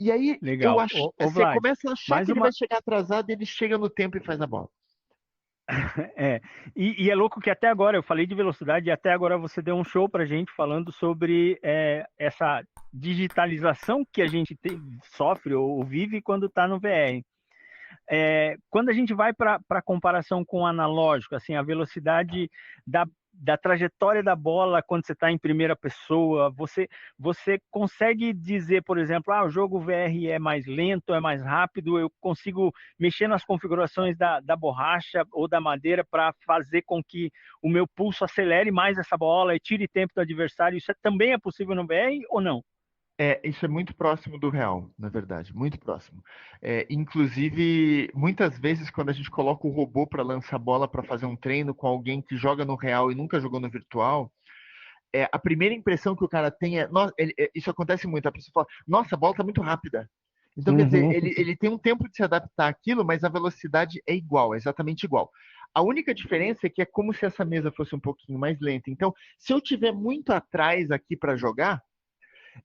E aí, Legal. Ô, você Vlad, começa a achar mais que ele vai uma. chegar atrasado, ele chega no tempo e faz a bola. É, e é louco que até agora, eu falei de velocidade, e até agora você deu um show pra gente falando sobre essa digitalização que a gente sofre ou vive quando está no VR. Quando a gente vai para a comparação com o analógico, assim, a velocidade da trajetória da bola quando você está em primeira pessoa, você consegue dizer, por exemplo, o jogo VR é mais lento, é mais rápido, eu consigo mexer nas configurações da borracha ou da madeira para fazer com que o meu pulso acelere mais essa bola e tire tempo do adversário. Isso também é possível no VR ou não? Isso é muito próximo do real, na verdade, muito próximo. Inclusive, muitas vezes, quando a gente coloca o robô para lançar bola para fazer um treino com alguém que joga no real e nunca jogou no virtual, a primeira impressão que o cara tem é: nossa, isso acontece muito, a pessoa fala, nossa, a bola está muito rápida. Então, quer dizer, Uhum. ele tem um tempo de se adaptar àquilo, mas a velocidade é igual, é exatamente igual. A única diferença é que é como se essa mesa fosse um pouquinho mais lenta. Então, se eu tiver muito atrás aqui para jogar,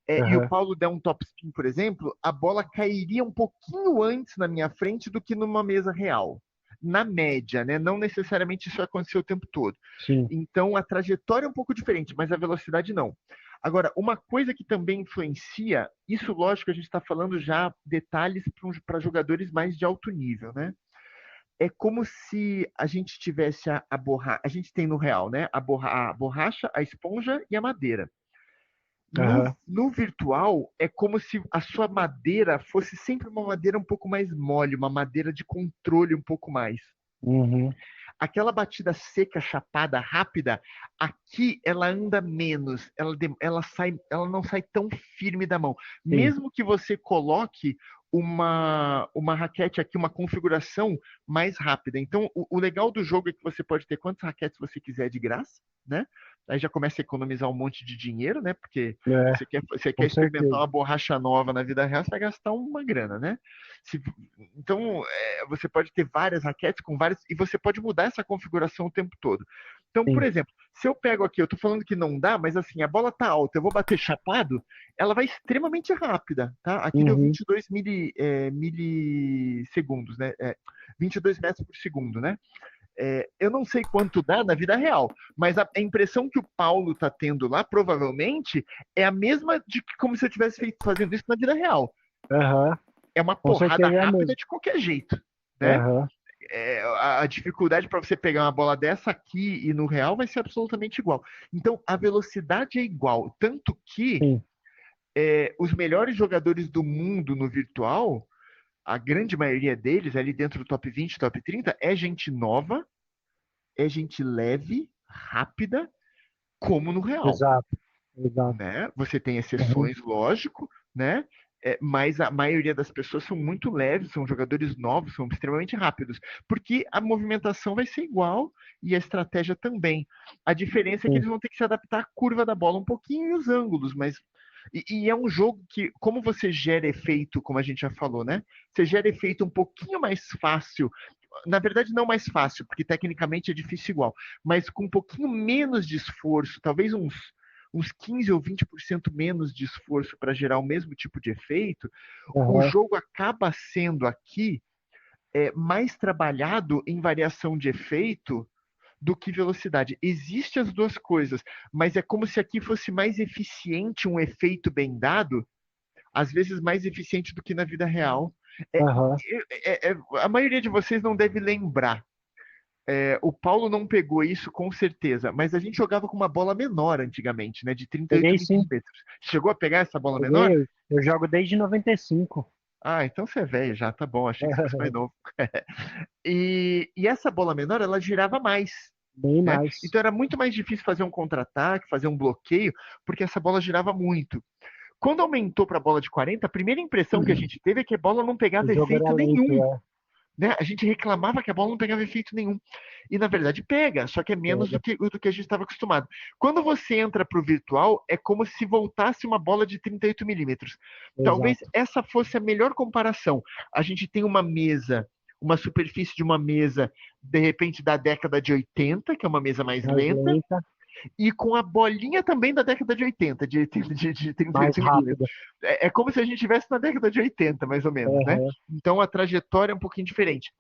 e o Aham. Paulo der um topspin, por exemplo, a bola cairia um pouquinho antes na minha frente do que numa mesa real. Na média, né? Não necessariamente isso aconteceu o tempo todo. Sim. Então a trajetória é um pouco diferente, mas a velocidade não. Agora, uma coisa que também influencia, isso lógico, a gente está falando já detalhes para jogadores mais de alto nível, né? É como se a gente tivesse a borracha, a gente tem no real, né? A borracha, a esponja e a madeira. Aham. No virtual, é como se a sua madeira fosse sempre uma madeira um pouco mais mole, uma madeira de controle um pouco mais. Uhum. Aquela batida seca, chapada, rápida, aqui ela anda menos, ela não sai tão firme da mão. Sim. Mesmo que você coloque uma raquete aqui, uma configuração mais rápida. Então, o legal do jogo é que você pode ter quantas raquetes você quiser de graça, né? Aí já começa a economizar um monte de dinheiro, né? Porque É, você quer com experimentar certeza. uma borracha nova na vida real, você vai gastar uma grana, né? Se- então, você pode ter várias raquetes com várias, e você pode mudar essa configuração o tempo todo. Então, por Sim. exemplo, se eu pego aqui, eu tô falando que não dá, mas assim, a bola tá alta, eu vou bater chapado, ela vai extremamente rápida, tá? Aqui deu Uhum. 22 milissegundos, né? 22 metros por segundo, né? Eu não sei quanto dá na vida real, mas a impressão que o Paulo tá tendo lá, provavelmente, é a mesma de que como se eu estivesse fazendo isso na vida real. Aham. É uma Com porrada certeza é rápida mesmo. de qualquer jeito, né? Aham. A dificuldade para você pegar uma bola dessa aqui e no real vai ser absolutamente igual. Então, a velocidade é igual. Tanto que Sim. os melhores jogadores do mundo no virtual, a grande maioria deles, ali dentro do top 20, top 30, é gente nova, é gente leve, rápida, como no real. Exato. Exato. Né? Você tem Uhum. exceções, lógico, né? Mas a maioria das pessoas são muito leves, são jogadores novos, são extremamente rápidos, porque a movimentação vai ser igual e a estratégia também. A diferença é que Sim. eles vão ter que se adaptar à curva da bola um pouquinho e os ângulos, mas e é um jogo que, como você gera efeito, como a gente já falou, né? Você gera efeito um pouquinho mais fácil. Na verdade, não mais fácil, porque tecnicamente é difícil igual, mas com um pouquinho menos de esforço, talvez uns 15 ou 20% menos de esforço para gerar o mesmo tipo de efeito, o Aham. jogo acaba sendo aqui mais trabalhado em variação de efeito do que velocidade. Existem as duas coisas, mas é como se aqui fosse mais eficiente um efeito bem dado, às vezes mais eficiente do que na vida real. É, Aham. a maioria de vocês não deve lembrar. O Paulo não pegou isso com certeza, mas a gente jogava com uma bola menor antigamente, né, de 38 Peguei sim. milímetros. Chegou a pegar essa bola menor? Peguei. Eu jogo desde 95. Ah, então você é velho já, tá bom, achei que você fosse mais novo. E essa bola menor, ela girava mais, Bem né? mais. Então era muito mais difícil fazer um contra-ataque, fazer um bloqueio, porque essa bola girava muito. Quando aumentou para a bola de 40, a primeira impressão que a gente teve é que a bola não O pegava jogo era efeito lento, nenhum, é. né? A gente reclamava que a bola não pegava efeito nenhum. E na verdade pega, só que é menos Pega. do que a gente estava acostumado. Quando você entra para o virtual, é como se voltasse uma bola de 38 milímetros. Talvez Exato. essa fosse a melhor comparação. A gente tem uma mesa, uma superfície de uma mesa, de repente, da década de 80, que é uma mesa mais Mais lenta, lenta, e com a bolinha também da década de 80, de mais 38 milímetros. rápida. É como se a gente estivesse na década de 80, mais ou menos, né? Aham. Então a trajetória é um pouquinho diferente.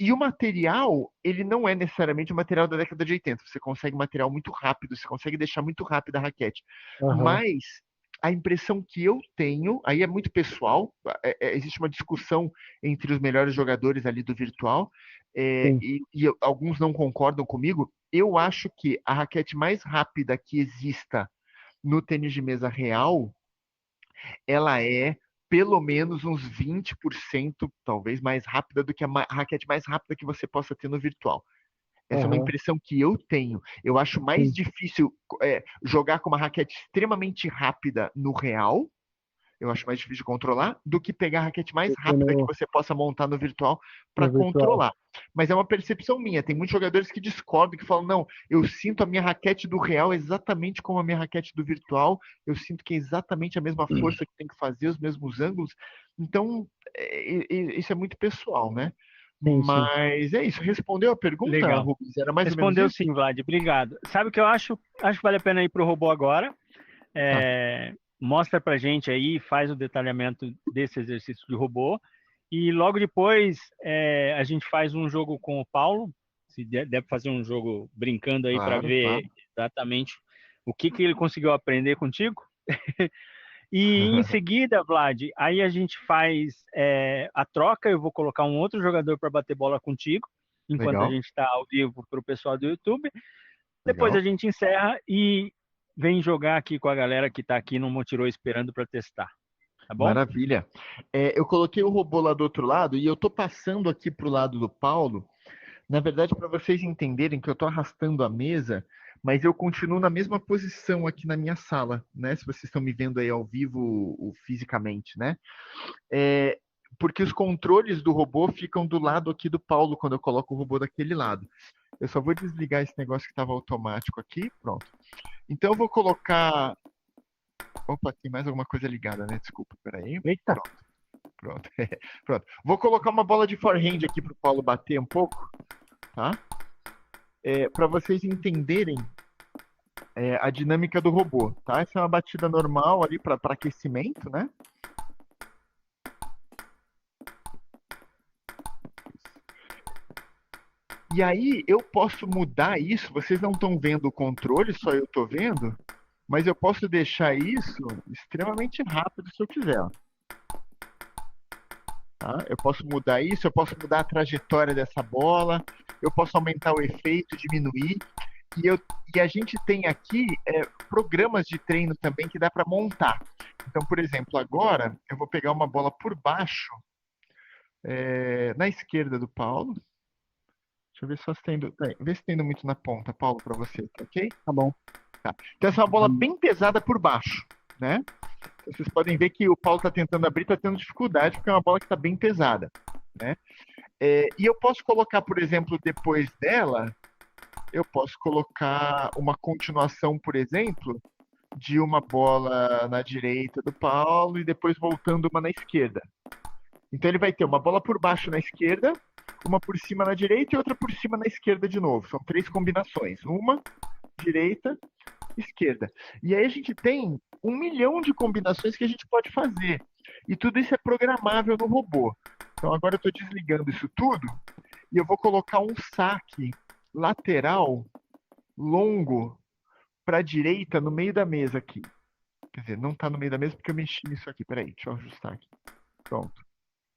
E o material, ele não é necessariamente o material da década de 80. Você consegue material muito rápido, você consegue deixar muito rápido a raquete. Aham. Mas a impressão que eu tenho, aí é muito pessoal, existe uma discussão entre os melhores jogadores ali do virtual, Sim. alguns não concordam comigo. Eu acho que a raquete mais rápida que exista no tênis de mesa real, ela é pelo menos uns 20%, talvez, mais rápida do que a raquete mais rápida que você possa ter no virtual. Essa é uma Aham. impressão que eu tenho. Eu acho mais Sim. difícil jogar com uma raquete extremamente rápida no real, eu acho mais difícil de controlar, do que pegar a raquete mais Porque rápida que você possa montar no virtual para no virtual. controlar. Mas é uma percepção minha. Tem muitos jogadores que discordam, que falam: não, eu sinto a minha raquete do real exatamente como a minha raquete do virtual, eu sinto que é exatamente a mesma força que tem que fazer, os mesmos ângulos. Então, isso é muito pessoal, né? Sim, sim. Mas é isso. Respondeu a pergunta, Legal. Rubens? Era mais ou menos Respondeu isso? sim, Vlad. Obrigado. Sabe o que eu acho? Acho que vale a pena ir para o robô agora. Tá, Mostra para gente aí, faz o detalhamento desse exercício de robô. E logo depois a gente faz um jogo com o Paulo. Se deve fazer um jogo brincando aí para claro, ver claro. exatamente o que ele conseguiu aprender contigo. E em seguida, Vlad, aí a gente faz a troca. Eu vou colocar um outro jogador para bater bola contigo, enquanto a Legal, gente está ao vivo para o pessoal do YouTube. Depois a legal. gente encerra e vem jogar aqui com a galera que está aqui no Montirô esperando para testar. Tá bom? Maravilha. Eu coloquei o robô lá do outro lado e eu tô passando aqui pro lado do Paulo. Na verdade, para vocês entenderem que eu tô arrastando a mesa, mas eu continuo na mesma posição aqui na minha sala, né? Se vocês estão me vendo aí ao vivo, fisicamente, né? É, porque os controles do robô ficam do lado aqui do Paulo quando eu coloco o robô daquele lado. Eu só vou desligar esse negócio que estava automático aqui, pronto. Então eu vou colocar. Opa, tem mais alguma coisa ligada, né? Desculpa, peraí. Eita. Pronto, pronto. Pronto. Vou colocar uma bola de forehand aqui para o Paulo bater um pouco, tá? Para vocês entenderem a dinâmica do robô, tá? Essa é uma batida normal ali para aquecimento, né? E aí eu posso mudar isso. Vocês não estão vendo o controle, só eu estou vendo. Mas eu posso deixar isso extremamente rápido se eu quiser. Tá? Eu posso mudar isso, eu posso mudar a trajetória dessa bola, eu posso aumentar o efeito, diminuir. E a gente tem aqui programas de treino também que dá para montar. Então, por exemplo, agora eu vou pegar uma bola por baixo, na esquerda do Paulo. Deixa eu ver se está indo. Vê se está indo muito na ponta, Paulo, para você, tá ok? Tá bom. Tá. Então, essa é uma bola bem pesada por baixo, né? Vocês podem ver que o Paulo está tentando abrir, está tendo dificuldade, porque é uma bola que está bem pesada, né? E eu posso colocar, por exemplo, depois dela, eu posso colocar uma continuação, por exemplo, de uma bola na direita do Paulo e depois voltando uma na esquerda. Então ele vai ter uma bola por baixo na esquerda, uma por cima na direita e outra por cima na esquerda de novo. São 3 combinações. Uma, direita, esquerda. E aí a gente tem 1 milhão de combinações que a gente pode fazer. E tudo isso é programável no robô. Então agora eu estou desligando isso tudo e eu vou colocar um saque lateral longo para a direita no meio da mesa aqui. Quer dizer, não está no meio da mesa porque eu mexi nisso aqui. Peraí, deixa eu ajustar aqui. Pronto.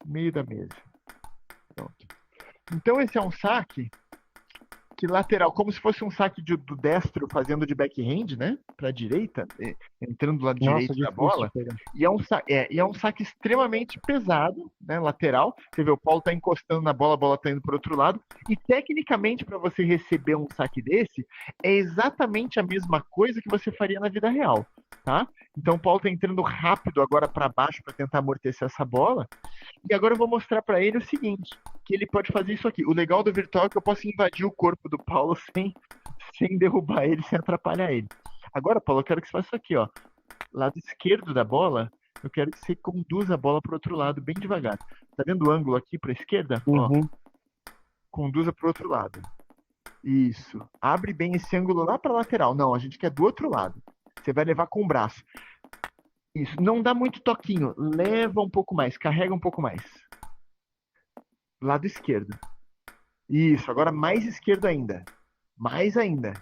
Meio da mesa. Pronto. Então esse é um saque saque lateral, como se fosse um saque do destro fazendo de backhand, né? Para a direita, entrando do lado Nossa, direito da difícil bola. de pegar. E é um saque extremamente pesado, né? Lateral. Você vê, o Paulo tá encostando na bola, a bola tá indo para outro lado. E tecnicamente, para você receber um saque desse, é exatamente a mesma coisa que você faria na vida real, tá? Então o Paulo tá entrando rápido agora para baixo para tentar amortecer essa bola. E agora eu vou mostrar para ele o seguinte, que ele pode fazer isso aqui. O legal do virtual é que eu posso invadir o corpo do Paulo sem derrubar ele, sem atrapalhar ele. Agora, Paulo, eu quero que você faça isso aqui, ó. Lado esquerdo da bola, eu quero que você conduza a bola para o outro lado, bem devagar. Tá vendo o ângulo aqui para a esquerda? Ó, Uhum. conduza para o outro lado. Isso. Abre bem esse ângulo lá para lateral. Não, a gente quer do outro lado. Você vai levar com o braço. Isso. Não dá muito toquinho. Leva um pouco mais. Carrega um pouco mais. Lado esquerdo. Isso. Agora mais esquerdo ainda. Mais ainda.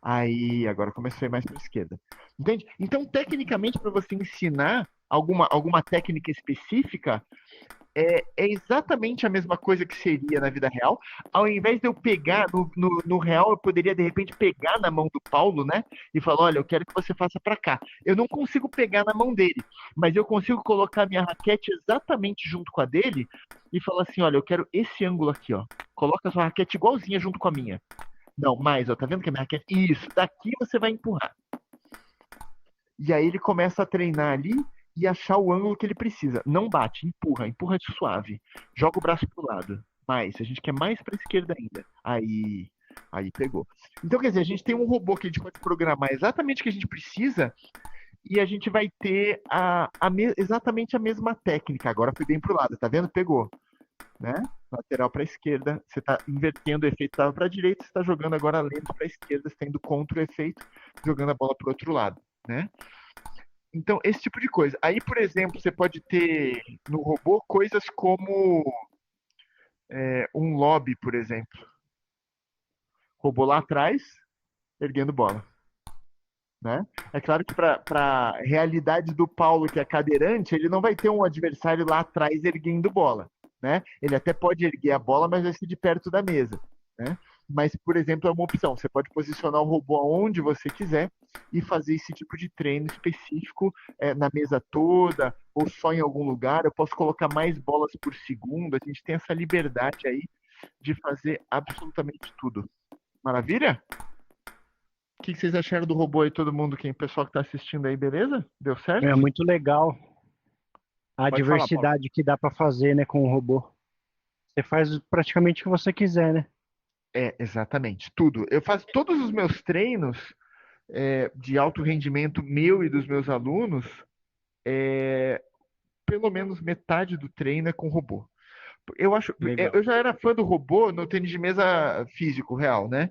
Aí, agora começou a ir mais para a esquerda. Entende? Então, tecnicamente, para você ensinar alguma técnica específica, é exatamente a mesma coisa que seria na vida real. Ao invés de eu pegar, no real, eu poderia, de repente, pegar na mão do Paulo, né? E falar, olha, eu quero que você faça para cá. Eu não consigo pegar na mão dele, mas eu consigo colocar minha raquete exatamente junto com a dele e falar assim, olha, eu quero esse ângulo aqui, ó. Coloca a sua raquete igualzinha junto com a minha. Não, mais, ó, tá vendo que a minha raquete... Isso, daqui você vai empurrar. E aí ele começa a treinar ali e achar o ângulo que ele precisa. Não bate, empurra de suave. Joga o braço pro lado. Mais, a gente quer mais pra esquerda ainda. Aí pegou. Então, quer dizer, a gente tem um robô que a gente pode programar exatamente o que a gente precisa e a gente vai ter exatamente a mesma técnica. Agora foi bem pro lado, tá vendo? Pegou. Né? Lateral para a esquerda, você está invertendo o efeito, estava para a direita, você está jogando agora lento para a esquerda, você está indo contra o efeito, jogando a bola para o outro lado, né? Então, esse tipo de coisa. Aí, por exemplo, você pode ter no robô coisas como um lobby, por exemplo. Robô lá atrás, erguendo bola. Né? É claro que para a realidade do Paulo, que é cadeirante, ele não vai ter um adversário lá atrás erguendo bola. Né? Ele até pode erguer a bola, mas vai ser de perto da mesa. Né? Mas, por exemplo, é uma opção. Você pode posicionar o robô aonde você quiser e fazer esse tipo de treino específico na mesa toda ou só em algum lugar. Eu posso colocar mais bolas por segundo. A gente tem essa liberdade aí de fazer absolutamente tudo. Maravilha? O que vocês acharam do robô aí, todo mundo, o pessoal que está assistindo aí, beleza? Deu certo? É muito legal a Pode falar, Paulo. diversidade que dá para fazer, né, com o robô. Você faz praticamente o que você quiser, né? Exatamente, tudo. Eu faço todos os meus treinos de alto rendimento meu e dos meus alunos, pelo menos metade do treino é com robô. Legal. Eu já era fã do robô no tênis de mesa físico, real, né?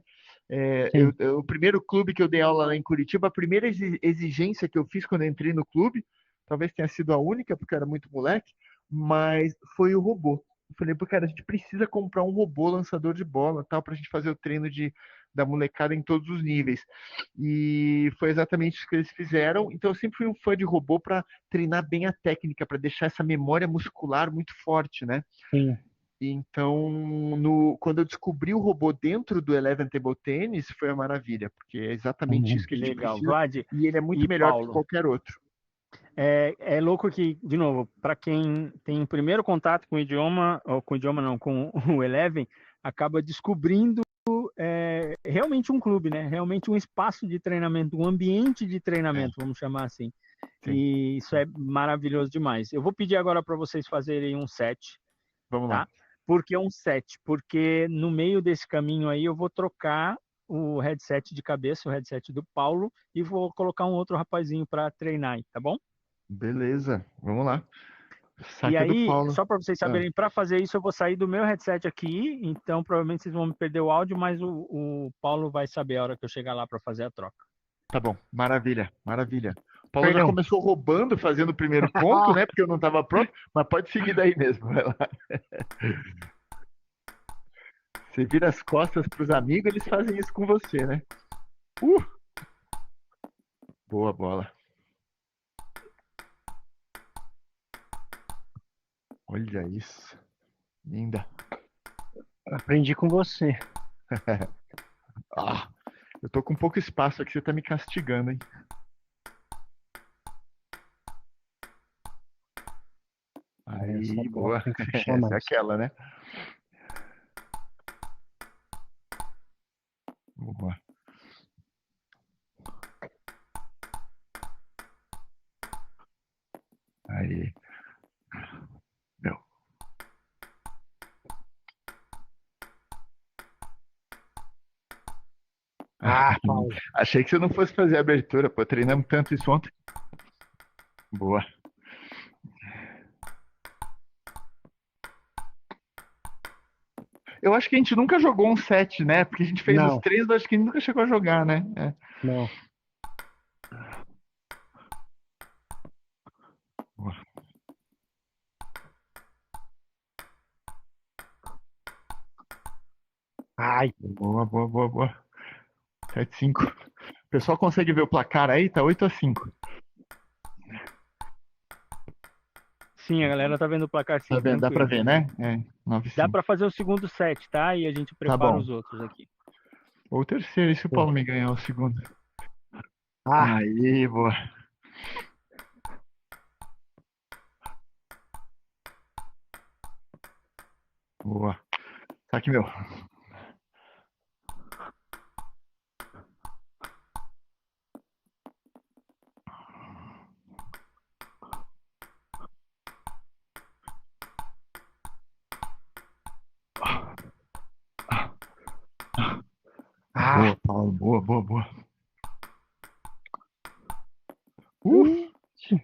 Sim. O primeiro clube que eu dei aula lá em Curitiba, a primeira exigência que eu fiz quando eu entrei no clube, talvez tenha sido a única, porque eu era muito moleque, mas foi o robô. Eu falei, pô, cara, a gente precisa comprar um robô lançador de bola, tal, pra gente fazer o treino da molecada em todos os níveis. E foi exatamente isso que eles fizeram. Então eu sempre fui um fã de robô para treinar bem a técnica, para deixar essa memória muscular muito forte, né? Sim. Então, quando eu descobri o robô dentro do Eleven Table Tennis, foi uma maravilha, porque é exatamente isso que a gente Legal. precisa. Vlad, E ele é muito e melhor que Paulo? qualquer outro. É louco que, de novo, para quem tem o primeiro contato com o idioma, ou com o idioma não, com o Eleven, acaba descobrindo realmente um clube, né? Realmente um espaço de treinamento, um ambiente de treinamento, vamos chamar assim. Sim. E isso é maravilhoso demais. Eu vou pedir agora para vocês fazerem um set, Vamos tá? lá. Por que um set? Porque no meio desse caminho aí eu vou trocar o headset de cabeça, o headset do Paulo, e vou colocar um outro rapazinho para treinar aí, tá bom? Beleza, vamos lá. E Saque do aí, Paulo. só para vocês saberem, para fazer isso eu vou sair do meu headset aqui, então provavelmente vocês vão me perder o áudio, mas o Paulo vai saber a hora que eu chegar lá para fazer a troca. Tá bom, maravilha, maravilha. O Paulo já Perdão. começou roubando, fazendo o primeiro ponto, né? Porque eu não estava pronto, mas pode seguir daí mesmo. Vai lá. Você vira as costas para os amigos, eles fazem isso com você, né? Boa bola. Olha isso. Linda. Aprendi com você. Ah, eu tô com pouco espaço aqui, você tá me castigando, hein? Essa Aí, bola boa. tem que fechar Essa é mais. aquela, né? Boa. Aí. Meu. Paulo. Achei que você não fosse fazer a abertura, pô. Treinamos tanto isso ontem. Boa. Eu acho que a gente nunca jogou um set, né? Porque a gente fez os Não, três, mas acho que a gente nunca chegou a jogar, né? É. não. Boa. Ai, Boa, boa, boa, boa. 7-5. O pessoal consegue ver o placar aí? Tá 8-5. Sim, a galera tá vendo o placar Tá sim, vendo? Dá pra tranquilo. ver, né? É, Dá 9-5. pra fazer o segundo set, tá? E a gente Tá prepara bom. os outros aqui. Ou o terceiro, e se o Paulo me ganhar o segundo? ah, Aí, boa. Boa. Saque meu. Boa, Paulo. Boa, boa, boa. ixi.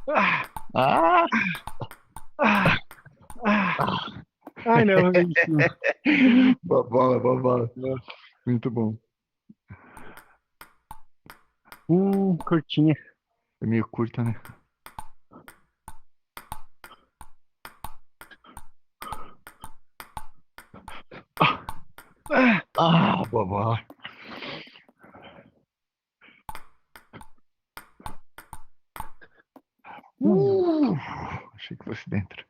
Ah, Ah! ah, ah. Ai, não, isso. Boa bola, boa bola. Muito bom. Curtinha. É meio curta, né? Boa bola. Achei que fosse dentro.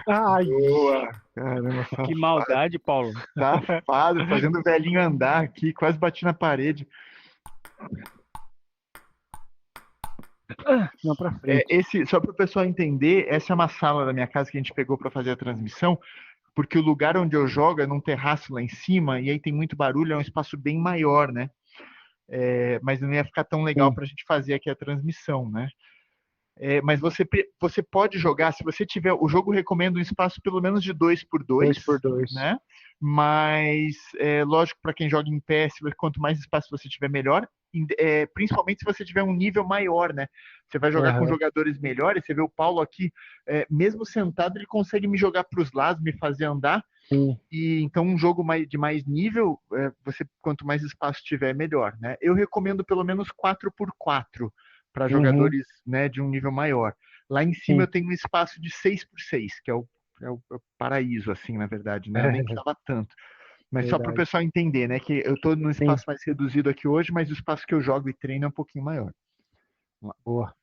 Ah, ai, Boa. Caramba, Que safado. maldade, Paulo. Safado, fazendo o velhinho andar aqui, quase bati na parede. não pra frente. Só para o pessoal entender, essa é uma sala da minha casa que a gente pegou para fazer a transmissão, porque o lugar onde eu jogo é num terraço lá em cima, e aí tem muito barulho, é um espaço bem maior, né? Mas não ia ficar tão legal Sim. para a gente fazer aqui a transmissão, né? Mas você pode jogar, se você tiver. O jogo recomenda um espaço pelo menos de 2x2, 2x2. né? Mas, lógico, para quem joga em pé, quanto mais espaço você tiver, melhor. Principalmente se você tiver um nível maior, né? Você vai jogar com jogadores melhores. Você vê o Paulo aqui, mesmo sentado, ele consegue me jogar para os lados, me fazer andar. Sim. E então um jogo de mais nível, quanto mais espaço tiver, melhor, né? Eu recomendo pelo menos 4x4 para jogadores, né, de um nível maior. Lá em cima Sim. eu tenho um espaço de 6x6, que é o paraíso, assim, na verdade, né? Eu nem precisava tanto. Mas só para o Verdade. pessoal entender, né, que eu estou num Sim. espaço mais reduzido aqui hoje, mas o espaço que eu jogo e treino é um pouquinho maior. Boa.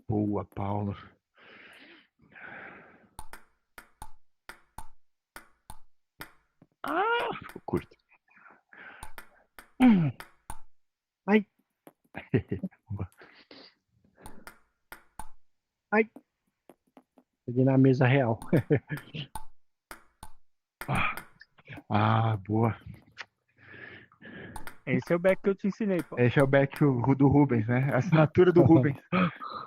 Boa, Paulo. Ficou curto. Ai. Ai. Peguei na mesa real. Boa. Esse é o back que eu te ensinei, Paulo. Esse é o back do Rubens, né? A assinatura do Rubens.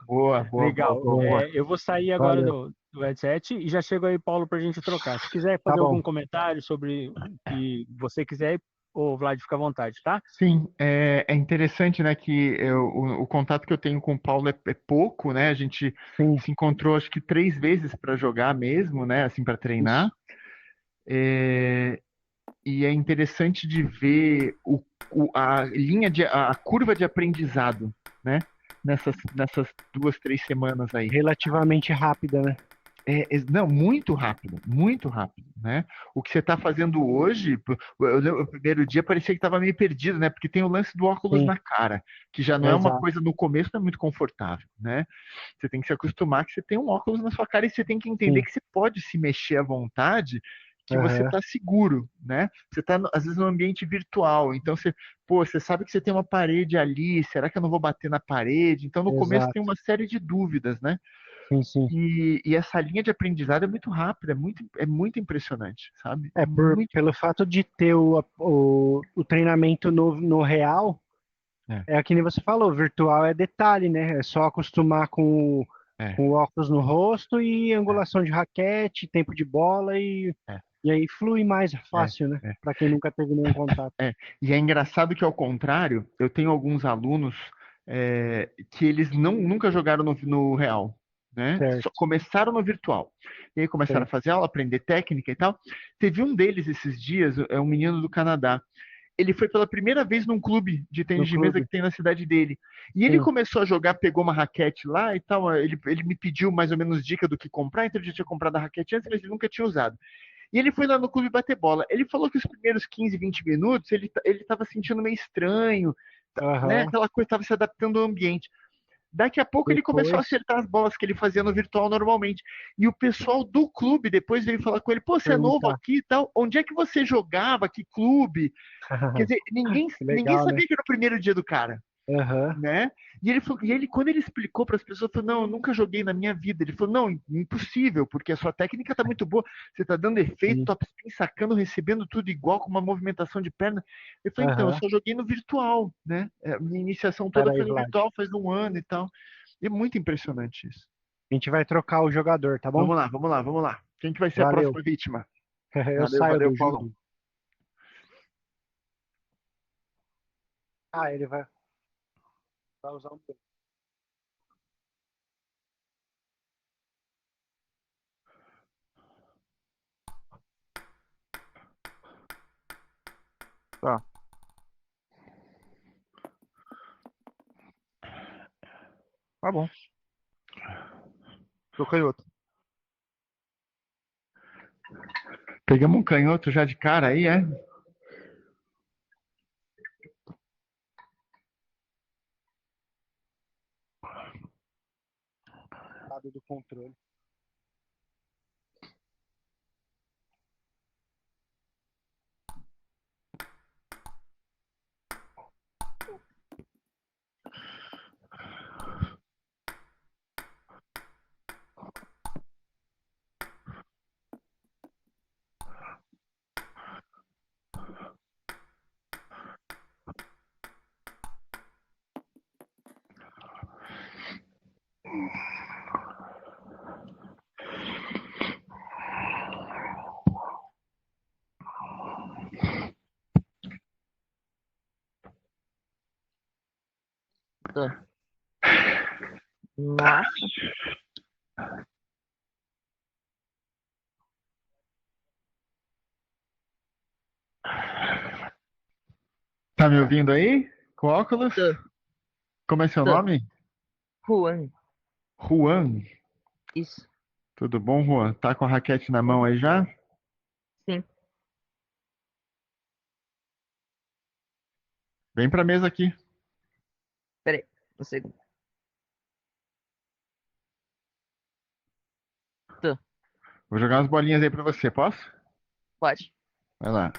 Boa, boa, Legal. boa, boa. Eu vou sair agora Valeu. do headset e já chego aí, Paulo, pra gente trocar. Se quiser Tá fazer bom. algum comentário sobre o que você quiser, ô Vlad, fica à vontade, tá? Sim, é interessante, né, que o contato que eu tenho com o Paulo é pouco, né? A gente Sim. se encontrou acho que 3 vezes para jogar mesmo, né? Assim, para treinar. E é interessante de ver a curva de aprendizado, né? Nessas 2, 3 semanas aí. Relativamente rápida, né? Não, muito rápido, né? O que você está fazendo hoje, o primeiro dia parecia que estava meio perdido, né? Porque tem o lance do óculos Sim, na cara, que já não é uma exato. coisa, no começo não é muito confortável, né? Você tem que se acostumar que você tem um óculos na sua cara e você tem que entender Sim. que você pode se mexer à vontade, que você Aham, está seguro, né? Você está, às vezes, num ambiente virtual, então você sabe que você tem uma parede ali, será que eu não vou bater na parede? Então, no começo tem exato. uma série de dúvidas, né? Sim, sim. E essa linha de aprendizado é muito rápida, é muito impressionante, sabe? É muito. Pelo fato de ter o treinamento no real, É, é que nem você falou, virtual é detalhe, né? É só acostumar é, com o óculos no rosto e angulação de raquete, tempo de bola é, e aí flui mais é, fácil, né? é, Para quem nunca teve nenhum contato. é. E é engraçado que, ao contrário, eu tenho alguns alunos que eles nunca jogaram no real, né? Só Certo, começaram no virtual. E aí começaram a certo. fazer aula, aprender técnica e tal. Teve um deles esses dias, é um menino do Canadá. Ele foi pela primeira vez num clube de No tênis de mesa clube, que tem na cidade dele. E ele sim. começou a jogar, pegou uma raquete lá e tal. Ele me pediu mais ou menos dica do que comprar, então ele já tinha comprado a raquete antes, mas ele nunca tinha usado. E ele foi lá no clube bater bola. Ele falou que os primeiros 15, 20 minutos ele estava sentindo meio estranho, né? Aham. Aquela coisa estava se adaptando ao ambiente. Daqui a pouco ele começou a Depois acertar as bolas que ele fazia no virtual normalmente. E o pessoal do clube depois veio falar com ele: pô, você é novo perguntar. aqui e tal, onde é que você jogava? Que clube? Quer dizer, Que ninguém legal, né? sabia que era o primeiro dia do cara, Aham. né? Quando ele explicou para as pessoas, falou: não, eu nunca joguei na minha vida. Ele falou: não, impossível, porque a sua técnica está muito boa, você está dando efeito, Sim. topspin, sacando, recebendo tudo igual, com uma movimentação de perna. Eu falei: então, eu Aham. só joguei no virtual, né? Minha iniciação toda Pera aí, foi no Vlad. virtual, faz um ano e tal. E é muito impressionante isso. A gente vai trocar o jogador, tá bom? Vamos lá, vamos lá. Quem que vai ser a Valeu. próxima vítima? Eu Valeu, saio valeu, do Paulão. jogo. Ah, ele vai usar um. Tá, tá bom. Sou canhoto. Pegamos um canhoto já de cara aí, é? Lado do controle. Tô. Nossa, Tá me ouvindo aí? Com óculos? tô, Como é seu tô. nome? Juan, Juan. isso. Tudo bom, Juan? Tá com a raquete na mão aí já? Sim, Vem pra mesa aqui. peraí, um segundo. Tô, Vou jogar umas bolinhas aí pra você, posso? pode. Vai lá.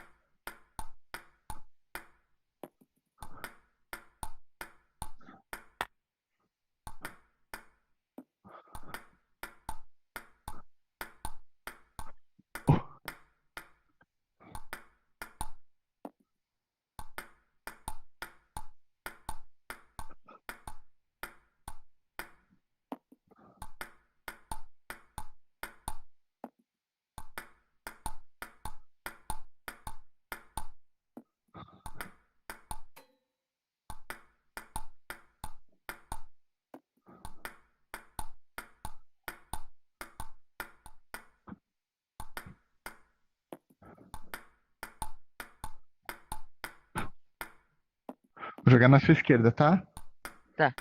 Vou jogar na sua esquerda, tá? Tá,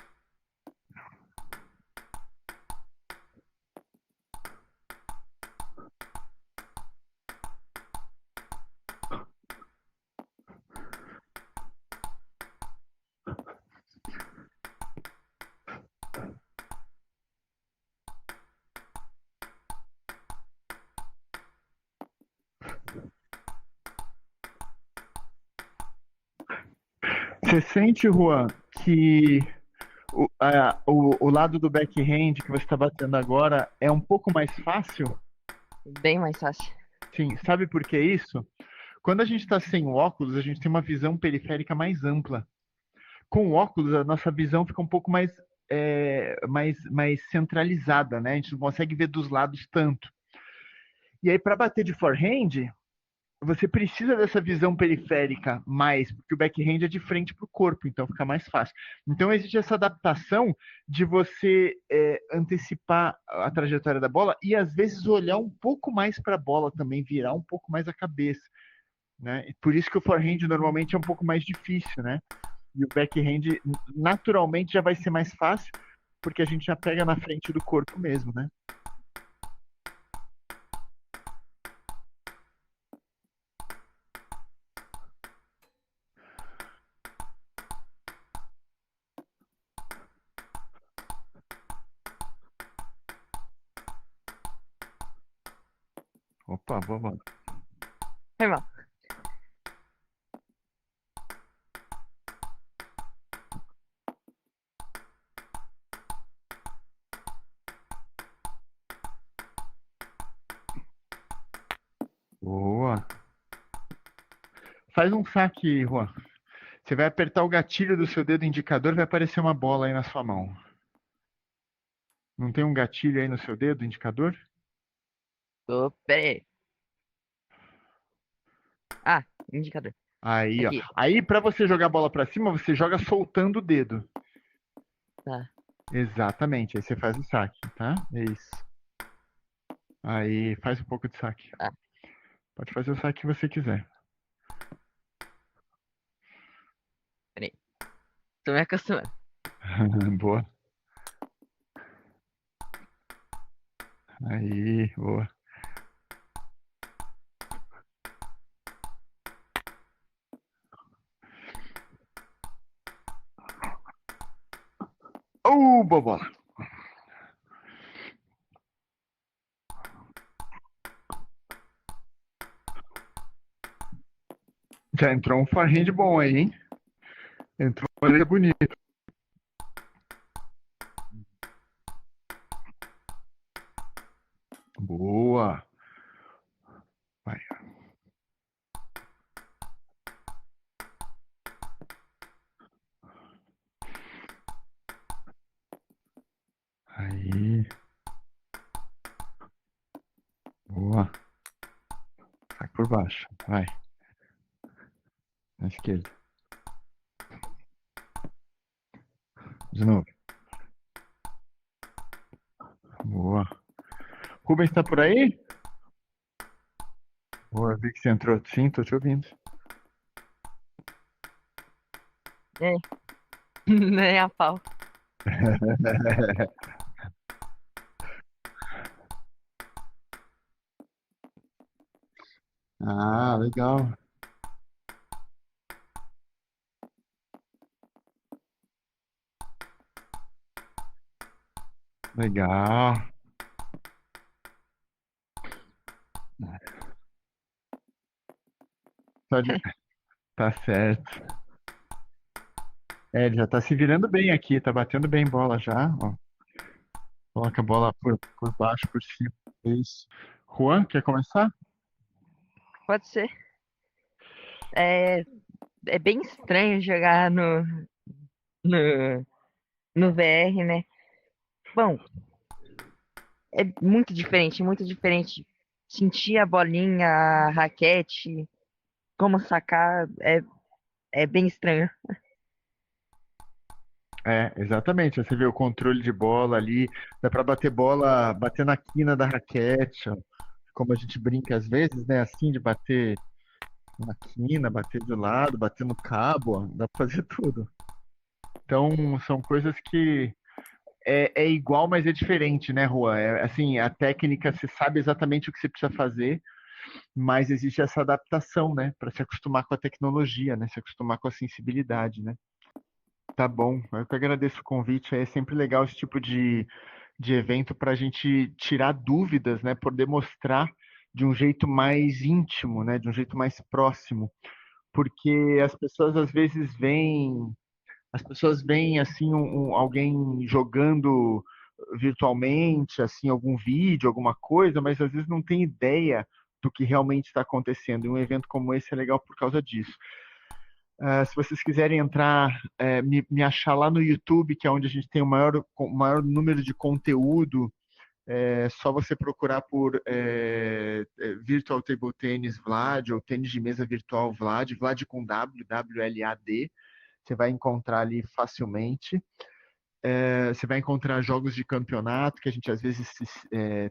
Você sente, Juan, que o lado do backhand que você está batendo agora é um pouco mais fácil? Bem mais fácil. Sim, sabe por que isso? Quando a gente está sem o óculos, a gente tem uma visão periférica mais ampla. Com o óculos, a nossa visão fica um pouco mais centralizada, né? A gente não consegue ver dos lados tanto. E aí, para bater de forehand, você precisa dessa visão periférica mais, porque o backhand é de frente para o corpo, então fica mais fácil. Então existe essa adaptação de você antecipar a trajetória da bola e às vezes olhar um pouco mais para a bola também, virar um pouco mais a cabeça, né? Por isso que o forehand normalmente é um pouco mais difícil, né? E o backhand naturalmente já vai ser mais fácil, porque a gente já pega na frente do corpo mesmo, né? Opa, vamos. Foi mal. Boa. Faz um saque, Juan. Você vai apertar o gatilho do seu dedo indicador, vai aparecer uma bola aí na sua mão. Não tem um gatilho aí no seu dedo indicador? Pera aí. Ah, indicador. Aí, ó. Aqui. Aí, para você jogar a bola para cima, você joga soltando o dedo. Tá. Exatamente. Aí você faz o saque, tá? É isso. Aí, faz um pouco de saque. Tá. Pode fazer o saque que você quiser. Pera aí. Tô me acostumando. Boa. Aí, boa. Boa bola. Já entrou um forehand bom aí, hein? Entrou uma letra bonita. Boa. Vai. Aí. Boa. Sai por baixo. Vai. Na esquerda. De novo. Boa. Rubens tá por aí? Boa, vi que você entrou. Sim, tô te ouvindo. É. Nem a pau. Ah, legal. Legal. Tá, tá certo. É, ele já tá se virando bem aqui, tá batendo bem bola já. Ó. Coloca a bola por baixo, por cima. Isso. Juan, quer começar? Pode ser. É, é bem estranho jogar no, no VR, né? Bom, é muito diferente, muito diferente. Sentir a bolinha, a raquete, como sacar, é bem estranho. É, exatamente. Você vê o controle de bola ali, dá pra bater bola, bater na quina da raquete, ó. Como a gente brinca às vezes, né? Assim, de bater na quina, bater de lado, bater no cabo, ó. Dá pra fazer tudo. Então, são coisas que é igual, mas é diferente, né, Juan? É, assim, a técnica, você sabe exatamente o que você precisa fazer, mas existe essa adaptação, né, para se acostumar com a tecnologia, né, se acostumar com a sensibilidade, né? Tá bom, eu que agradeço o convite. É sempre legal esse tipo de evento para a gente tirar dúvidas, né, poder mostrar de um jeito mais íntimo, né, de um jeito mais próximo, porque as pessoas às vezes veem, assim alguém jogando virtualmente, assim, algum vídeo, alguma coisa, mas às vezes não tem ideia do que realmente está acontecendo. E um evento como esse é legal por causa disso. Se vocês quiserem entrar, me achar lá no YouTube, que é onde a gente tem o maior número de conteúdo, é só você procurar por Virtual Table Tennis Vlad ou tênis de mesa virtual Vlad, Vlad com W, WLAD. Você vai encontrar ali facilmente. Você vai encontrar jogos de campeonato que a gente às vezes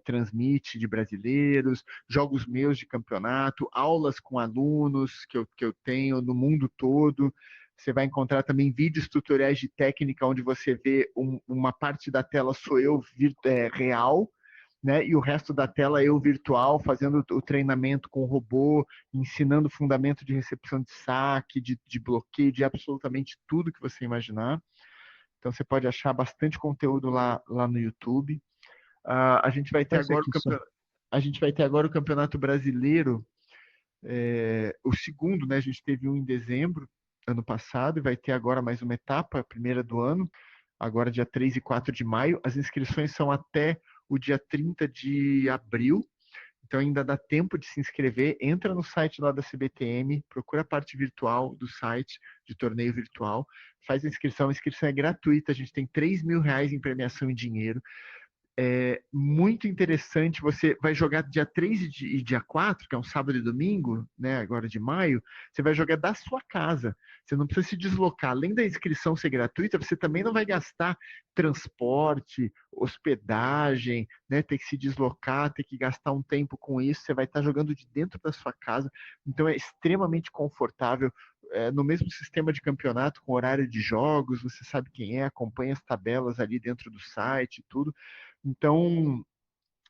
transmite de brasileiros, jogos meus de campeonato, aulas com alunos que eu tenho no mundo todo. Você vai encontrar também vídeos tutoriais de técnica onde você vê uma parte da tela sou eu real, né? E o resto da tela eu virtual, fazendo o treinamento com o robô, ensinando fundamento de recepção de saque, de bloqueio, de absolutamente tudo que você imaginar. Então você pode achar bastante conteúdo lá no YouTube. A gente vai ter agora o Campeonato Brasileiro, o segundo, né? A gente teve um em dezembro, ano passado, e vai ter agora mais uma etapa, a primeira do ano, agora dia 3 e 4 de maio. As inscrições são até o dia 30 de abril, então ainda dá tempo de se inscrever. Entra no site lá da CBTM, procura a parte virtual do site de torneio virtual, faz a inscrição é gratuita, a gente tem R$ 3.000 em premiação em dinheiro. É muito interessante, você vai jogar dia 3 e dia 4, que é um sábado e domingo, né, agora de maio, você vai jogar da sua casa. Você não precisa se deslocar. Além da inscrição ser gratuita, você também não vai gastar transporte, hospedagem, né, ter que se deslocar, ter que gastar um tempo com isso. Você vai estar jogando de dentro da sua casa. Então é extremamente confortável. No mesmo sistema de campeonato, com horário de jogos, você sabe quem é, acompanha as tabelas ali dentro do site e tudo. Então,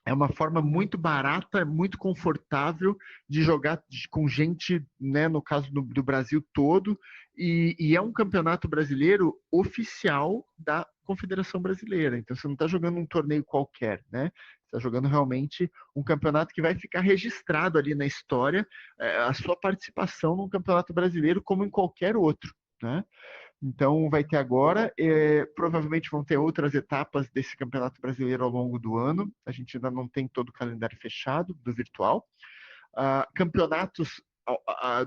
é uma forma muito barata, muito confortável de jogar com gente, né, no caso do Brasil todo, e é um campeonato brasileiro oficial da Confederação Brasileira. Então, você não está jogando um torneio qualquer, né? Você está jogando realmente um campeonato que vai ficar registrado ali na história, a sua participação num campeonato brasileiro como em qualquer outro, né? Então, vai ter agora, provavelmente vão ter outras etapas desse Campeonato Brasileiro ao longo do ano. A gente ainda não tem todo o calendário fechado do virtual. Campeonatos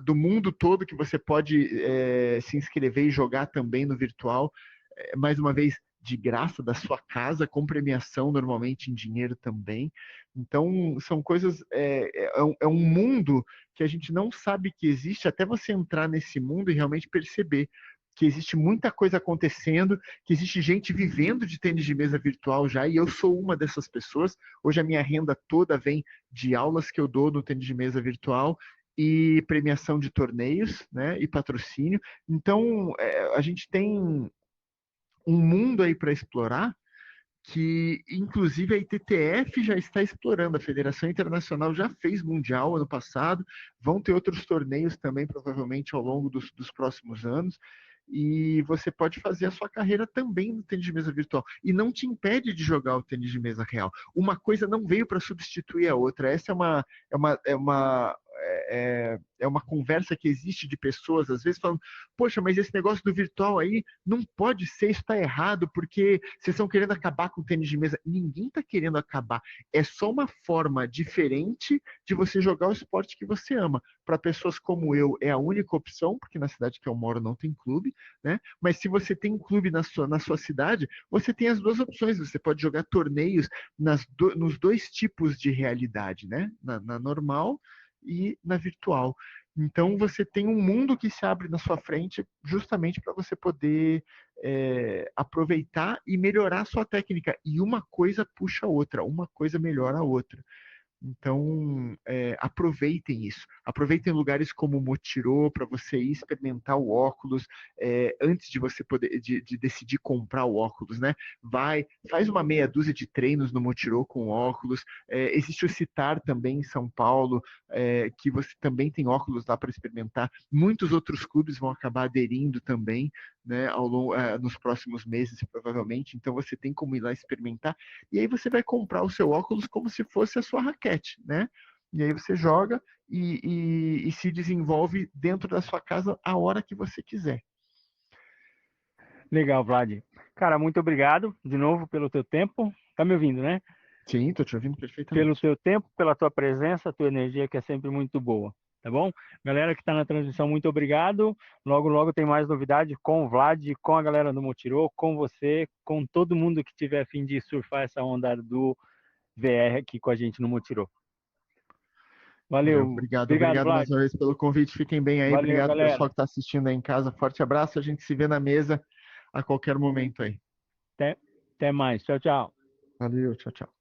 do mundo todo que você pode se inscrever e jogar também no virtual. Mais uma vez, de graça da sua casa, com premiação, normalmente em dinheiro também. Então, são coisas. É um mundo que a gente não sabe que existe até você entrar nesse mundo e realmente perceber que existe muita coisa acontecendo, que existe gente vivendo de tênis de mesa virtual já, e eu sou uma dessas pessoas. Hoje a minha renda toda vem de aulas que eu dou no tênis de mesa virtual e premiação de torneios, né, e patrocínio. Então, a gente tem um mundo aí para explorar que, inclusive, a ITTF já está explorando. A Federação Internacional já fez Mundial ano passado, vão ter outros torneios também, provavelmente, ao longo dos próximos anos, e você pode fazer a sua carreira também no tênis de mesa virtual. E não te impede de jogar o tênis de mesa real. Uma coisa não veio para substituir a outra. Essa é uma conversa que existe de pessoas, às vezes, falando: poxa, mas esse negócio do virtual aí não pode ser, isso está errado, porque vocês estão querendo acabar com o tênis de mesa. Ninguém está querendo acabar. É só uma forma diferente de você jogar o esporte que você ama. Para pessoas como eu, é a única opção, porque na cidade que eu moro não tem clube, né? Mas se você tem um clube na sua cidade, você tem as duas opções. Você pode jogar torneios nos dois tipos de realidade, né? Na normal e na virtual. Então você tem um mundo que se abre na sua frente justamente para você poder aproveitar e melhorar a sua técnica. E uma coisa puxa a outra, uma coisa melhora a outra. Então, aproveitem isso. Aproveitem lugares como o Motirô para você ir experimentar o óculos antes de você poder de decidir comprar o óculos, né? Faz uma meia dúzia de treinos no Motirô com óculos. Existe o Citar também em São Paulo, que você também tem óculos lá para experimentar. Muitos outros clubes vão acabar aderindo também, né, nos próximos meses, provavelmente. Então, você tem como ir lá experimentar. E aí você vai comprar o seu óculos como se fosse a sua raquete, né? e aí você joga e se desenvolve dentro da sua casa a hora que você quiser. Legal, Vlad. Cara, muito obrigado de novo pelo teu tempo. Tá me ouvindo, né? Sim, tô te ouvindo Pelo perfeitamente. teu tempo, pela tua presença, tua energia, que é sempre muito boa. Tá bom? Galera que está na transmissão, muito obrigado. Logo, logo tem mais novidade com o Vlad, com a galera do Motirô, com você, com todo mundo que tiver a fim de surfar essa onda do VR aqui com a gente no Motirô. Valeu. Obrigado, Obrigado, obrigado mais Vlad. uma vez pelo convite. Fiquem bem aí. Valeu, Obrigado, pessoal galera. que está assistindo aí em casa. Forte abraço. A gente se vê na mesa a qualquer momento aí. Até mais. Tchau, tchau. Valeu, tchau, tchau.